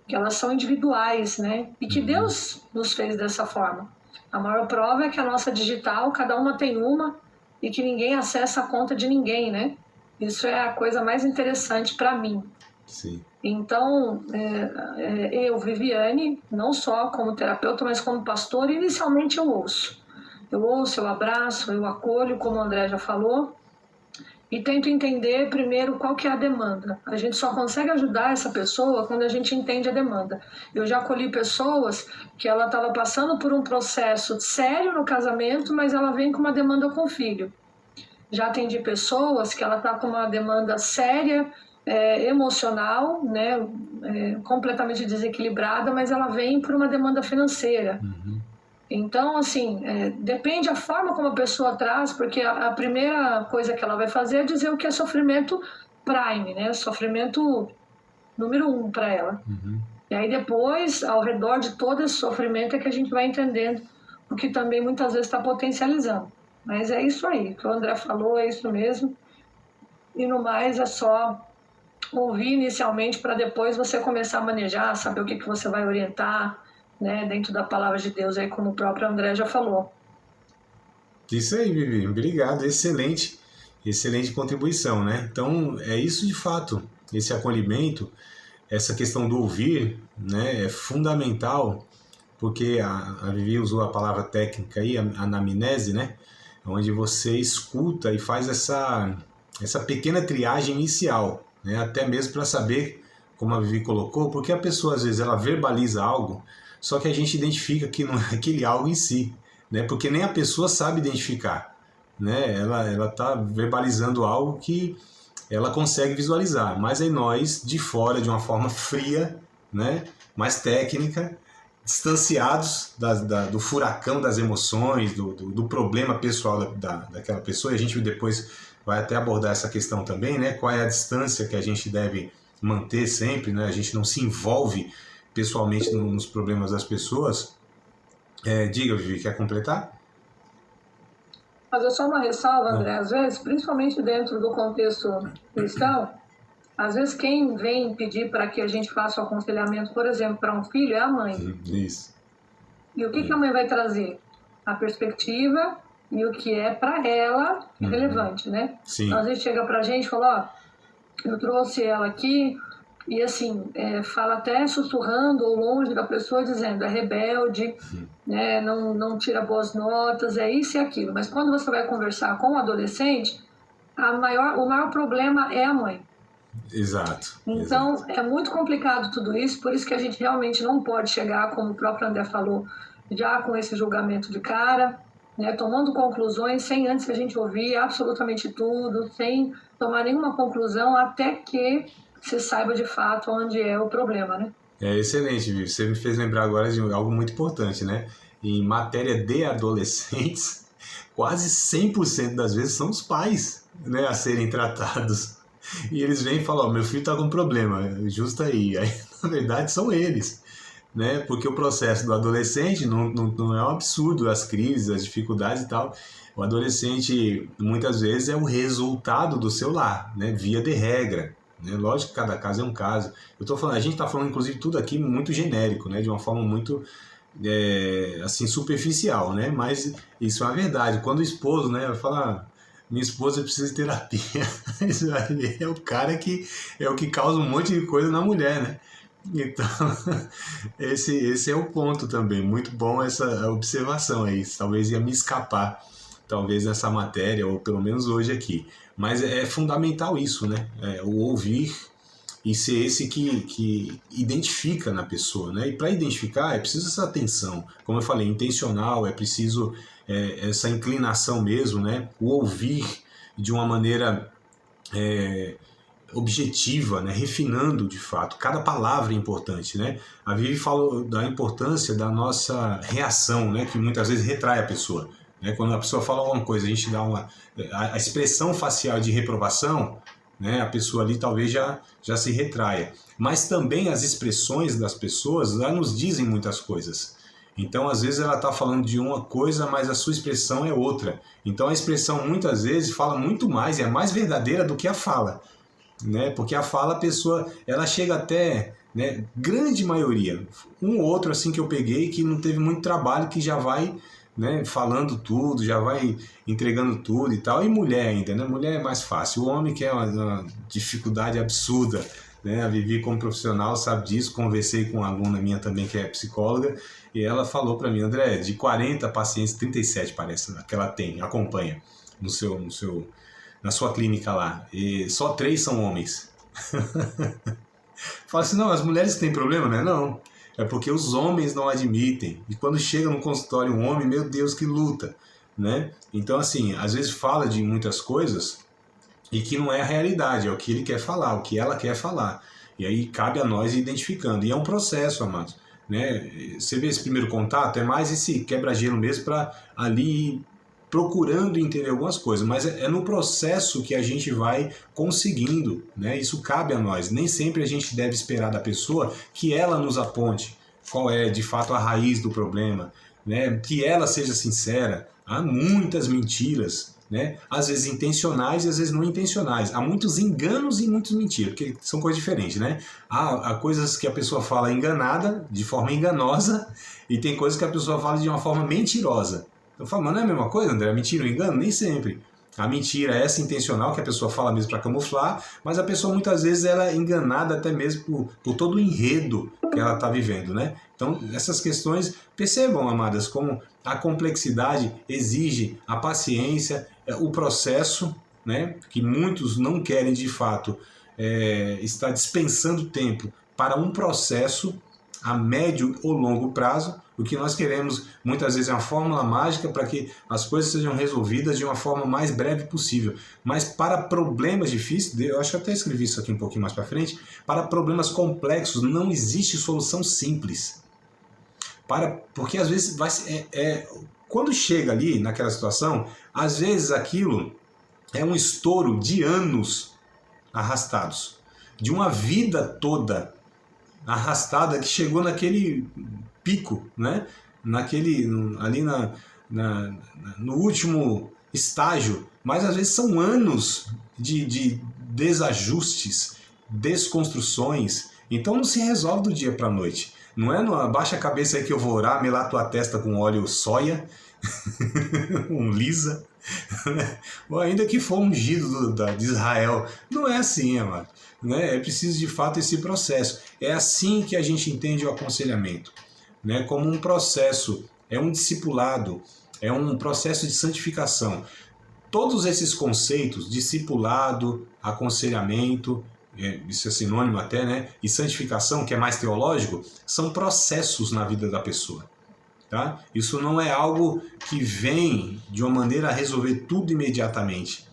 que elas são individuais, né? E que Deus nos fez dessa forma. A maior prova é que a nossa digital, cada uma tem uma, e que ninguém acessa a conta de ninguém, né? Isso é a coisa mais interessante para mim. Sim. Então, eu, Viviane, não só como terapeuta, mas como pastor, inicialmente eu ouço. Eu abraço, eu acolho, como o André já falou, e tento entender primeiro qual que é a demanda. A gente só consegue ajudar essa pessoa quando a gente entende a demanda. Eu já acolhi pessoas que ela estava passando por um processo sério no casamento, mas ela vem com uma demanda com o filho. Já atendi pessoas que ela está com uma demanda séria, emocional, né, completamente desequilibrada, mas ela vem por uma demanda financeira. Então, assim, depende da forma como a pessoa traz, porque a primeira coisa que ela vai fazer é dizer o que é sofrimento prime, né, sofrimento número 1 para ela. E aí depois, ao redor de todo esse sofrimento, é que a gente vai entendendo o que também muitas vezes está potencializando. Mas é isso aí, o que o André falou é isso mesmo. E no mais é só ouvir inicialmente para depois você começar a manejar, saber o que você vai orientar, né, dentro da palavra de Deus, aí como o próprio André já falou. Isso aí, Vivi. Obrigado. Excelente contribuição, né? Então, é isso de fato. Esse acolhimento, essa questão do ouvir, né, é fundamental, porque a Vivi usou a palavra técnica aí, a anamnese, né? Onde você escuta e faz essa pequena triagem inicial, né? Até mesmo para saber, como a Vivi colocou, porque a pessoa às vezes ela verbaliza algo, só que a gente identifica que não é aquele algo em si, né? Porque nem a pessoa sabe identificar, né? Ela está verbalizando algo que ela consegue visualizar, mas aí nós, de fora, de uma forma fria, né? Mais técnica, distanciados do furacão das emoções, do problema pessoal daquela pessoa, e a gente depois vai até abordar essa questão também, né? Qual é a distância que a gente deve manter sempre, né? A gente não se envolve pessoalmente nos problemas das pessoas. Diga, Vivi, quer completar? Fazer só uma ressalva, André, às vezes, principalmente dentro do contexto cristão, às vezes quem vem pedir para que a gente faça o aconselhamento, por exemplo, para um filho, é a mãe. Isso. E o que a mãe vai trazer? A perspectiva e o que é para ela relevante, né? Sim. Então, às vezes chega para a gente e fala, eu trouxe ela aqui, e assim, fala até sussurrando ou longe da pessoa, dizendo, é rebelde, né, não tira boas notas, é isso e aquilo. Mas quando você vai conversar com o adolescente, o maior problema é a mãe. Exato. Então, é muito complicado tudo isso, por isso que a gente realmente não pode chegar, como o próprio André falou, já com esse julgamento de cara, né, tomando conclusões sem antes a gente ouvir absolutamente tudo, sem tomar nenhuma conclusão, até que se saiba de fato onde é o problema, né? É excelente, Vivi. Você me fez lembrar agora de algo muito importante, né? Em matéria de adolescentes, quase 100% das vezes são os pais, né, a serem tratados. E eles vêm e falam, meu filho está com problema, justo aí. Aí, na verdade, são eles, né? Porque o processo do adolescente não é um absurdo, as crises, as dificuldades e tal. O adolescente, muitas vezes, é o resultado do seu lar, né? Via de regra. Lógico que cada caso é um caso. A gente está falando, inclusive, tudo aqui muito genérico, né? De uma forma muito assim, superficial, né? Mas isso é uma verdade. Quando o esposo, né, vai falar, minha esposa precisa de terapia, isso aí é o cara que é o que causa um monte de coisa na mulher, né? Então, esse é o ponto também. Muito bom essa observação aí. Talvez ia me escapar, talvez nessa matéria, ou pelo menos hoje aqui. Mas é fundamental isso, né? O ouvir e ser esse que identifica na pessoa, né? E para identificar é preciso essa atenção, como eu falei, intencional, é preciso essa inclinação mesmo, né? O ouvir de uma maneira objetiva, né? Refinando de fato. Cada palavra é importante, né? A Vivi falou da importância da nossa reação, né? Que muitas vezes retrai a pessoa. Quando a pessoa fala alguma coisa, a gente dá a expressão facial de reprovação, né, a pessoa ali talvez já se retraia. Mas também as expressões das pessoas já nos dizem muitas coisas. Então, às vezes, ela está falando de uma coisa, mas a sua expressão é outra. Então, a expressão, muitas vezes, fala muito mais, é mais verdadeira do que a fala. Né? Porque a fala, a pessoa, ela chega até, né, grande maioria, um ou outro assim que eu peguei, que não teve muito trabalho, que já vai... né, falando tudo, já vai entregando tudo e tal, e mulher ainda, né? Mulher é mais fácil, o homem que é uma dificuldade absurda, né? A Vivi, como profissional, sabe disso. Conversei com uma aluna minha também, que é psicóloga, e ela falou para mim, André, de 40 pacientes, 37 parece, que ela acompanha na sua clínica lá, e só 3 são homens. Fala assim, não, as mulheres têm problema, né? Não, é porque os homens não admitem. E quando chega no consultório um homem, meu Deus, que luta, né? Então, assim, às vezes fala de muitas coisas e que não é a realidade, é o que ele quer falar, o que ela quer falar. E aí cabe a nós ir identificando. E é um processo, amados, né? Você vê esse primeiro contato, é mais esse quebra-gelo mesmo para ali ir procurando entender algumas coisas, mas é no processo que a gente vai conseguindo, né? Isso cabe a nós. Nem sempre a gente deve esperar da pessoa que ela nos aponte qual é de fato a raiz do problema, né? Que ela seja sincera. Há muitas mentiras, né? Às vezes intencionais e às vezes não intencionais. Há muitos enganos e muitas mentiras, porque são coisas diferentes, né? Há coisas que a pessoa fala enganada, de forma enganosa, e tem coisas que a pessoa fala de uma forma mentirosa. Eu falo, mas não é a mesma coisa, André? Mentira ou engano? Nem sempre. A mentira é essa intencional, que a pessoa fala mesmo para camuflar, mas a pessoa muitas vezes ela é enganada até mesmo por todo o enredo que ela está vivendo, né? Então, essas questões, percebam, amadas, como a complexidade exige a paciência, o processo, né? Que muitos não querem, de fato, estar dispensando tempo para um processo a médio ou longo prazo. O que nós queremos, muitas vezes, é uma fórmula mágica para que as coisas sejam resolvidas de uma forma mais breve possível. Mas para problemas difíceis, eu acho que eu até escrevi isso aqui um pouquinho mais para frente, para problemas complexos não existe solução simples. Porque às vezes, quando chega ali naquela situação, às vezes aquilo é um estouro de anos arrastados, de uma vida toda arrastada que chegou naquele pico, né? Ali no último estágio, mas às vezes são anos de desajustes, desconstruções, então não se resolve do dia para a noite. Não é no abaixa a cabeça aí que eu vou orar, melar tua testa com óleo soia, um lisa, ou ainda que for ungido de Israel. Não é assim, amado. Né? É preciso de fato esse processo. É assim que a gente entende o aconselhamento, né? Como um processo, é um discipulado, é um processo de santificação. Todos esses conceitos, discipulado, aconselhamento, isso é sinônimo até, né? E santificação, que é mais teológico, são processos na vida da pessoa. Tá? Isso não é algo que vem de uma maneira a resolver tudo imediatamente.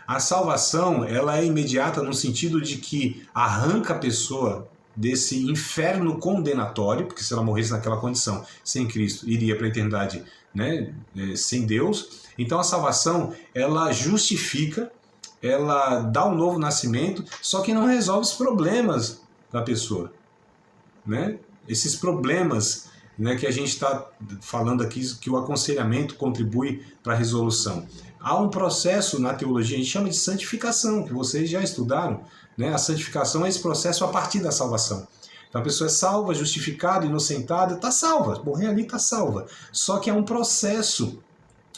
A salvação, ela é imediata no sentido de que arranca a pessoa desse inferno condenatório, porque se ela morresse naquela condição sem Cristo, iria para a eternidade, né, sem Deus. Então a salvação, ela justifica, ela dá um novo nascimento, só que não resolve os problemas da pessoa, né? Esses problemas, né, que a gente está falando aqui, que o aconselhamento contribui para a resolução. Há um processo na teologia, a gente chama de santificação, que vocês já estudaram, né? A santificação é esse processo a partir da salvação. Então a pessoa é salva, justificada, inocentada, está salva, morrer ali está salva. Só que é um processo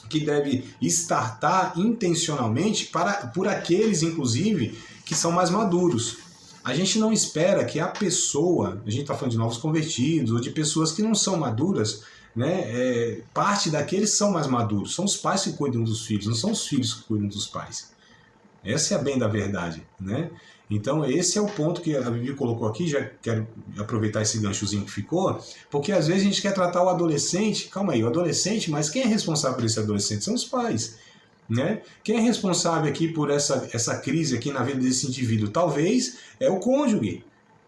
que deve startar intencionalmente por aqueles, inclusive, que são mais maduros. A gente não espera que a pessoa, a gente está falando de novos convertidos, ou de pessoas que não são maduras, né? Parte daqueles são mais maduros, são os pais que cuidam dos filhos, não são os filhos que cuidam dos pais. Essa é a bem da verdade, né? Então esse é o ponto que a Vivi colocou aqui, já quero aproveitar esse ganchozinho que ficou, porque às vezes a gente quer tratar o adolescente, calma aí, o adolescente, mas quem é responsável por esse adolescente? São os pais, né? Quem é responsável aqui por essa crise aqui na vida desse indivíduo? Talvez é o cônjuge.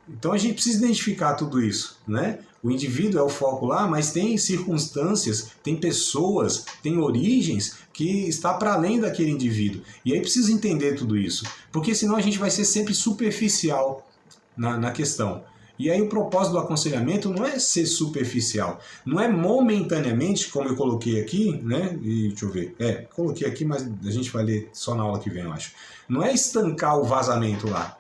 Então a gente precisa identificar tudo isso, né? O indivíduo é o foco lá, mas tem circunstâncias, tem pessoas, tem origens que está para além daquele indivíduo. E aí precisa entender tudo isso, porque senão a gente vai ser sempre superficial na questão. E aí o propósito do aconselhamento não é ser superficial, não é momentaneamente, como eu coloquei aqui, né? E deixa eu ver, coloquei aqui, mas a gente vai ler só na aula que vem, eu acho. Não é estancar o vazamento lá,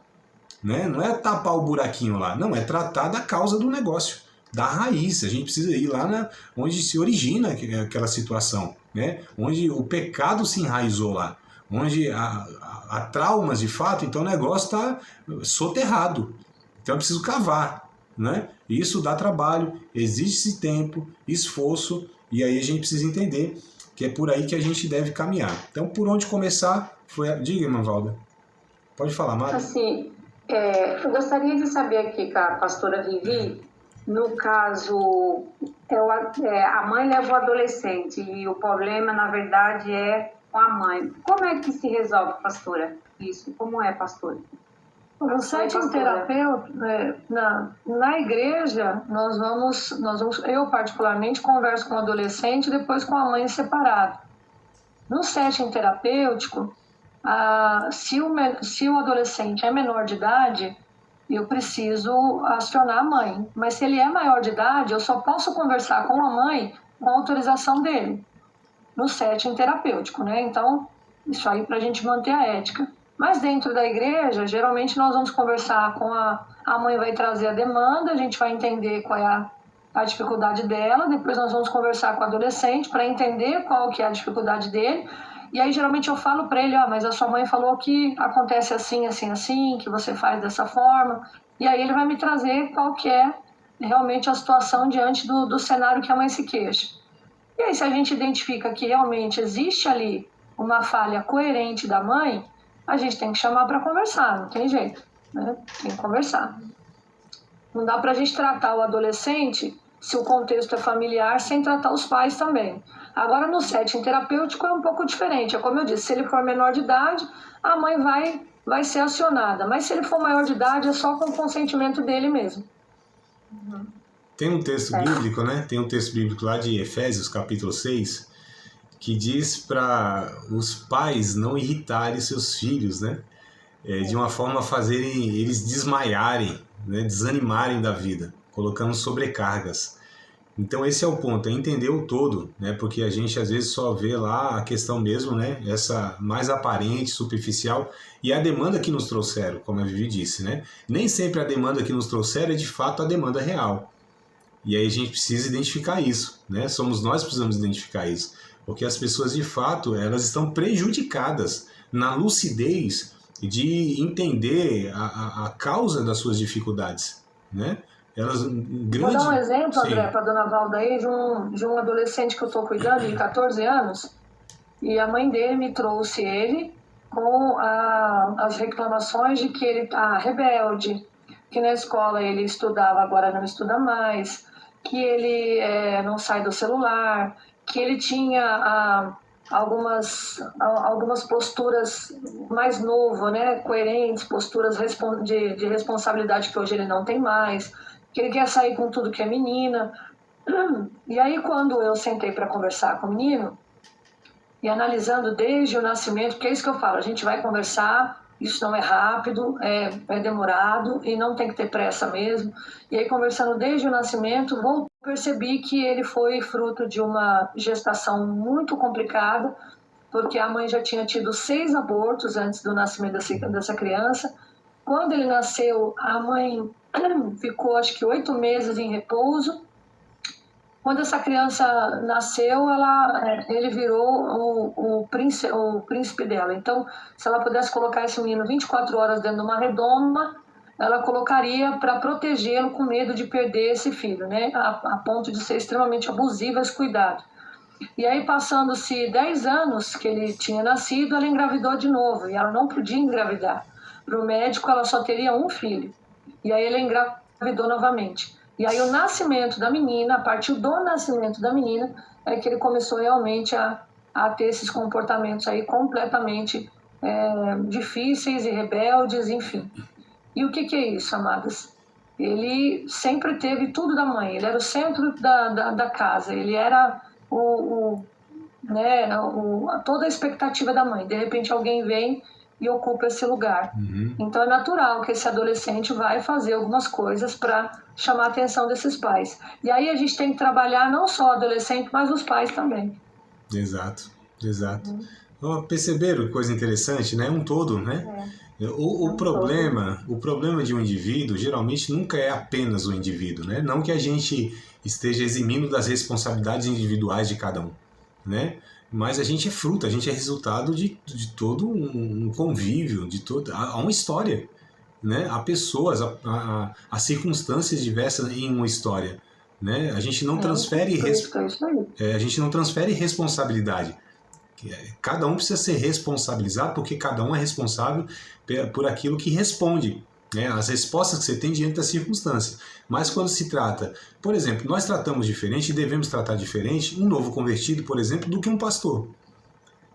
né? Não é tapar o buraquinho lá, não, é tratar da causa do negócio, da raiz. A gente precisa ir lá onde se origina aquela situação, né? Onde o pecado se enraizou lá, onde há traumas de fato, então o negócio está soterrado. Então é preciso cavar, né? E isso dá trabalho, exige tempo, esforço, e aí a gente precisa entender que é por aí que a gente deve caminhar. Então, por onde começar? Diga, irmã Valda. Pode falar, Mara. Assim, eu gostaria de saber aqui com a pastora Vivi, no caso, a mãe leva o adolescente e o problema, na verdade, é com a mãe. Como é que se resolve, pastora, isso? Como é, pastora? No setting terapêutico, na igreja, nós vamos, eu particularmente converso com o adolescente e depois com a mãe separado. No setting terapêutico, se o adolescente é menor de idade, eu preciso acionar a mãe. Mas se ele é maior de idade, eu só posso conversar com a mãe com a autorização dele, no setting terapêutico, né? Então, isso aí para a gente manter a ética. Mas dentro da igreja, geralmente nós vamos conversar com a mãe, vai trazer a demanda, a gente vai entender qual é a dificuldade dela, depois nós vamos conversar com o adolescente para entender qual que é a dificuldade dele. E aí, geralmente, eu falo para ele, mas a sua mãe falou que acontece assim, assim, assim, que você faz dessa forma. E aí ele vai me trazer qual que é realmente a situação diante do cenário que a mãe se queixa. E aí, se a gente identifica que realmente existe ali uma falha coerente da mãe, a gente tem que chamar para conversar, não tem jeito, né? Tem que conversar. Não dá para a gente tratar o adolescente, se o contexto é familiar, sem tratar os pais também. Agora, no setting terapêutico é um pouco diferente. É como eu disse, se ele for menor de idade, a mãe vai ser acionada. Mas se ele for maior de idade, é só com o consentimento dele mesmo. Tem um texto bíblico, né? Tem um texto bíblico lá de Efésios, capítulo 6, que diz para os pais não irritarem seus filhos, né? De uma forma a fazerem eles desmaiarem, né? Desanimarem da vida, colocando sobrecargas. Então esse é o ponto, é entender o todo, né? Porque a gente às vezes só vê lá a questão mesmo, né? Essa mais aparente, superficial, e a demanda que nos trouxeram, como a Vivi disse, né? Nem sempre a demanda que nos trouxeram é de fato a demanda real. E aí a gente precisa identificar isso, né? Somos nós que precisamos identificar isso. Porque as pessoas, de fato, elas estão prejudicadas na lucidez de entender a causa das suas dificuldades, né? Elas, Vou dar um exemplo, André, para a dona Valda aí, de um adolescente que eu estou cuidando, de 14 anos, e a mãe dele me trouxe ele com as reclamações de que ele está rebelde, que na escola ele estudava, agora não estuda mais, que ele não sai do celular, que ele tinha algumas posturas mais novas, né, coerentes, posturas de responsabilidade que hoje ele não tem mais, que ele quer sair com tudo que é menina. E aí, quando eu sentei para conversar com o menino, e analisando desde o nascimento, porque é isso que eu falo, a gente vai conversar, isso não é rápido, é demorado e não tem que ter pressa mesmo. E aí, conversando desde o nascimento, percebi que ele foi fruto de uma gestação muito complicada, porque a mãe já tinha tido 6 abortos antes do nascimento dessa criança. Quando ele nasceu, a mãe ficou acho que 8 meses em repouso. Quando essa criança nasceu, ele virou o príncipe dela. Então, se ela pudesse colocar esse menino 24 horas dentro de uma redoma, ela colocaria para protegê-lo com medo de perder esse filho, né? A ponto de ser extremamente abusiva esse cuidado. E aí, passando-se 10 anos que ele tinha nascido, ela engravidou de novo, e ela não podia engravidar. Para o médico, ela só teria um filho. E aí, ele engravidou novamente. E aí, o nascimento da menina, a partir do nascimento da menina, é que ele começou realmente a ter esses comportamentos aí completamente difíceis e rebeldes, enfim. E o que é isso, amadas? Ele sempre teve tudo da mãe, ele era o centro da casa, ele era toda a expectativa da mãe. De repente alguém vem e ocupa esse lugar. Então é natural que esse adolescente vai fazer algumas coisas para chamar a atenção desses pais. E aí a gente tem que trabalhar não só o adolescente, mas os pais também. Exato. Perceberam coisa interessante, né? Um todo, né? O problema de um indivíduo geralmente nunca é apenas o indivíduo, né? Não que a gente esteja eximindo das responsabilidades individuais de cada um, né? mas a gente é fruto, a gente é resultado de todo um convívio, há uma história, né? Há pessoas, há circunstâncias diversas em uma história, né? A gente não transfere responsabilidade. Cada um precisa ser responsabilizado, porque cada um é responsável por aquilo que responde, né? As respostas que você tem diante das circunstâncias. Mas quando se trata, por exemplo, nós tratamos diferente e devemos tratar diferente um novo convertido, por exemplo, do que um pastor.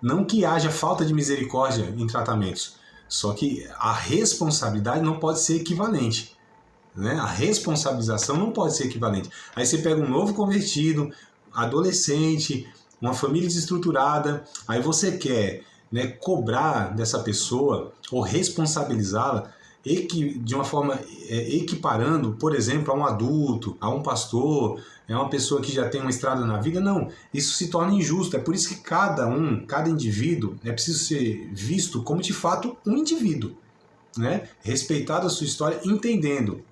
Não que haja falta de misericórdia em tratamentos, só que a responsabilidade não pode ser equivalente, né? A responsabilização não pode ser equivalente. Aí você pega um novo convertido, adolescente, uma família desestruturada, aí você quer, né, cobrar dessa pessoa ou responsabilizá-la de uma forma equiparando, por exemplo, a um adulto, a um pastor, uma pessoa que já tem uma estrada na vida. Não, isso se torna injusto. É por isso que cada indivíduo é preciso ser visto como de fato um indivíduo, né? Respeitado a sua história, entendendo.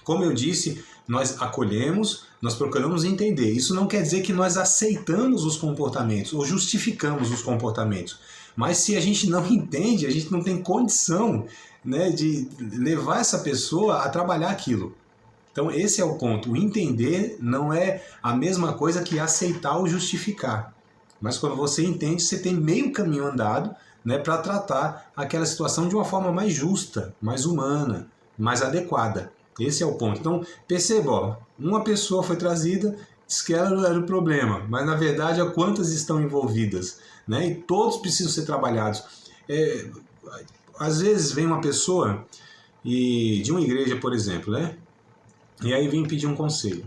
Como eu disse, nós acolhemos, nós procuramos entender. Isso não quer dizer que nós aceitamos os comportamentos ou justificamos os comportamentos. Mas se a gente não entende, a gente não tem condição, né, de levar essa pessoa a trabalhar aquilo. Então esse é o ponto. O entender não é a mesma coisa que aceitar ou justificar. Mas quando você entende, você tem meio caminho andado, né, para tratar aquela situação de uma forma mais justa, mais humana, mais adequada. Esse é o ponto. Então perceba, ó, uma pessoa foi trazida, diz que ela era o problema, mas na verdade quantas estão envolvidas, né? E todos precisam ser trabalhados. Às vezes vem uma pessoa de uma igreja, por exemplo, né? E aí vem pedir um conselho.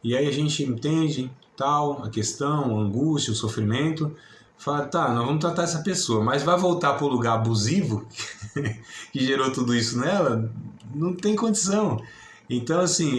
E aí a gente entende tal, a questão, a angústia, o sofrimento. Fala, tá, nós vamos tratar essa pessoa, mas vai voltar para o lugar abusivo que gerou tudo isso nela? Não tem condição. Então, assim,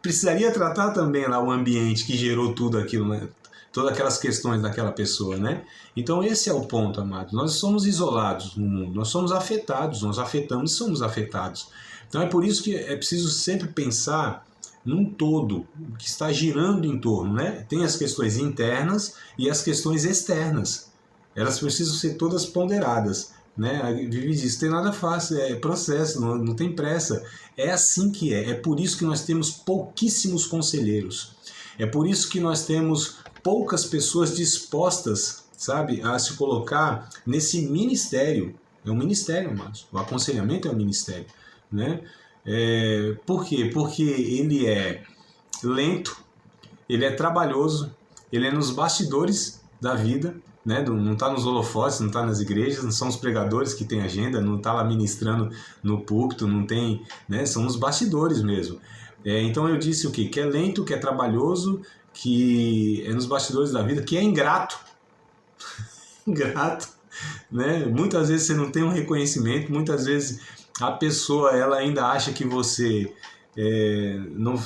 precisaria tratar também lá o ambiente que gerou tudo aquilo, né? Todas aquelas questões daquela pessoa, né? Então esse é o ponto, amados. Nós somos isolados no mundo, nós somos afetados, nós afetamos e somos afetados. Então é por isso que é preciso sempre pensar num todo que está girando em torno, né? Tem as questões internas e as questões externas. Elas precisam ser todas ponderadas, né? A Vivi diz, tem nada fácil, é processo, não tem pressa. É assim que é. É por isso que nós temos pouquíssimos conselheiros. É por isso que nós temos poucas pessoas dispostas, sabe, a se colocar nesse ministério. É um ministério, amados. O aconselhamento é um ministério, né? Por quê? Porque ele é lento, ele é trabalhoso, ele é nos bastidores da vida, né? Não está nos holofotes, não está nas igrejas, não são os pregadores que têm agenda, não está lá ministrando no púlpito, não tem, né? São os bastidores mesmo. Então eu disse o quê? Que é lento, que é trabalhoso, que é nos bastidores da vida, que é ingrato. Ingrato, né? Muitas vezes você não tem um reconhecimento, muitas vezes a pessoa ela ainda acha que você não...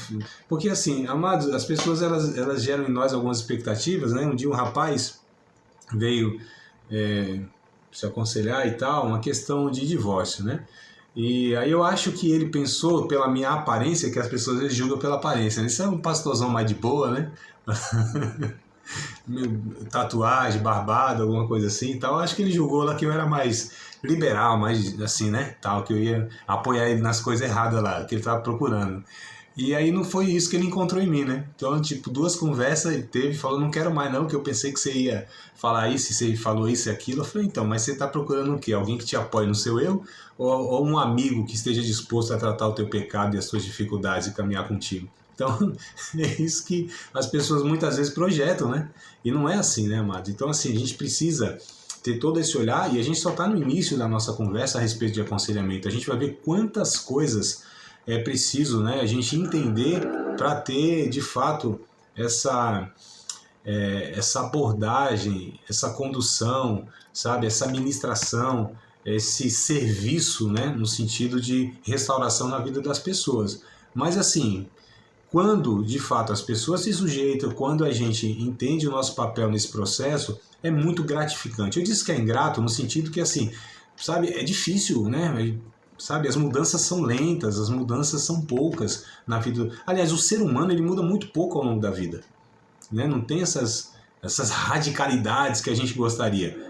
Porque assim, amados, as pessoas elas geram em nós algumas expectativas, né? Um dia um rapaz veio se aconselhar e tal, uma questão de divórcio, né? E aí eu acho que ele pensou pela minha aparência, que as pessoas às vezes julgam pela aparência, né? Isso é um pastorzão mais de boa, né? Tatuagem, barbado, alguma coisa assim e tal. Eu acho que ele julgou lá que eu era mais liberal, mais assim, né? Tal, que eu ia apoiar ele nas coisas erradas lá, que ele estava procurando. E aí não foi isso que ele encontrou em mim, né? Então, tipo, 2 conversas ele teve, falou, não quero mais não, que eu pensei que você ia falar isso, você falou isso e aquilo. Eu falei, então, mas você está procurando o quê? Alguém que te apoie no seu erro? Ou um amigo que esteja disposto a tratar o teu pecado e as suas dificuldades e caminhar contigo? Então, é isso que as pessoas muitas vezes projetam, né? E não é assim, né, amados? Então, assim, a gente precisa ter todo esse olhar, e a gente só está no início da nossa conversa a respeito de aconselhamento. A gente vai ver quantas coisas é preciso, né, a gente entender para ter, de fato, essa abordagem, essa condução, sabe, essa ministração, esse serviço, né, no sentido de restauração na vida das pessoas. Mas assim, quando de fato as pessoas se sujeitam, quando a gente entende o nosso papel nesse processo, é muito gratificante. Eu disse que é ingrato no sentido que, assim, sabe, é difícil, né? Sabe, as mudanças são lentas, as mudanças são poucas na vida. Aliás, o ser humano ele muda muito pouco ao longo da vida, né? Não tem essas essas radicalidades que a gente gostaria.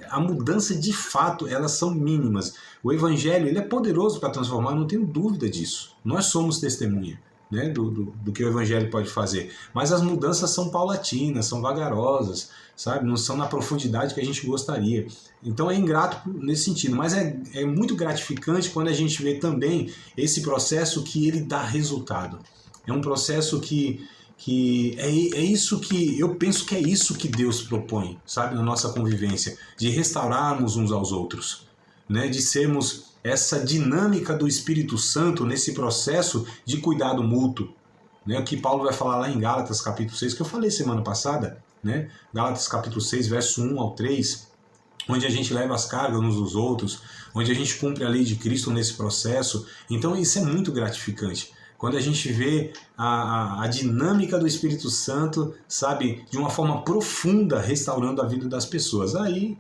A mudança, de fato, elas são mínimas. O Evangelho, ele é poderoso para transformar, não tenho dúvida disso. Nós somos testemunha, né, do que o Evangelho pode fazer. Mas as mudanças são paulatinas, são vagarosas, sabe? Não são na profundidade que a gente gostaria. Então é ingrato nesse sentido, mas é muito gratificante quando a gente vê também esse processo que ele dá resultado. É um processo que é isso que eu penso que é isso que Deus propõe, sabe, na nossa convivência, de restaurarmos uns aos outros, né, de sermos essa dinâmica do Espírito Santo nesse processo de cuidado mútuo, né, o que Paulo vai falar lá em Gálatas capítulo 6, que eu falei semana passada, né, Gálatas capítulo 6, verso 1 ao 3, onde a gente leva as cargas uns dos outros, onde a gente cumpre a lei de Cristo nesse processo. Então isso é muito gratificante. Quando a gente vê a dinâmica do Espírito Santo, sabe, de uma forma profunda, restaurando a vida das pessoas, aí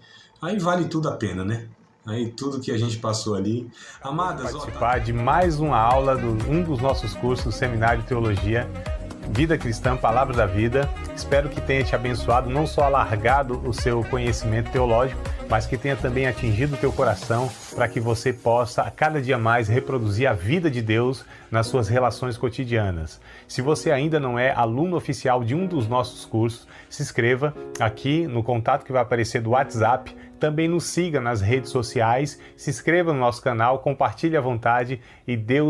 vale tudo a pena, né? Aí tudo que a gente passou ali. Amadas, participar de mais uma aula de um dos nossos cursos do Seminário de Teologia, Vida Cristã, Palavra da Vida. Espero que tenha te abençoado, não só alargado o seu conhecimento teológico, mas que tenha também atingido o teu coração para que você possa, a cada dia mais, reproduzir a vida de Deus nas suas relações cotidianas. Se você ainda não é aluno oficial de um dos nossos cursos, se inscreva aqui no contato que vai aparecer do WhatsApp. Também nos siga nas redes sociais, se inscreva no nosso canal, compartilhe à vontade e Deus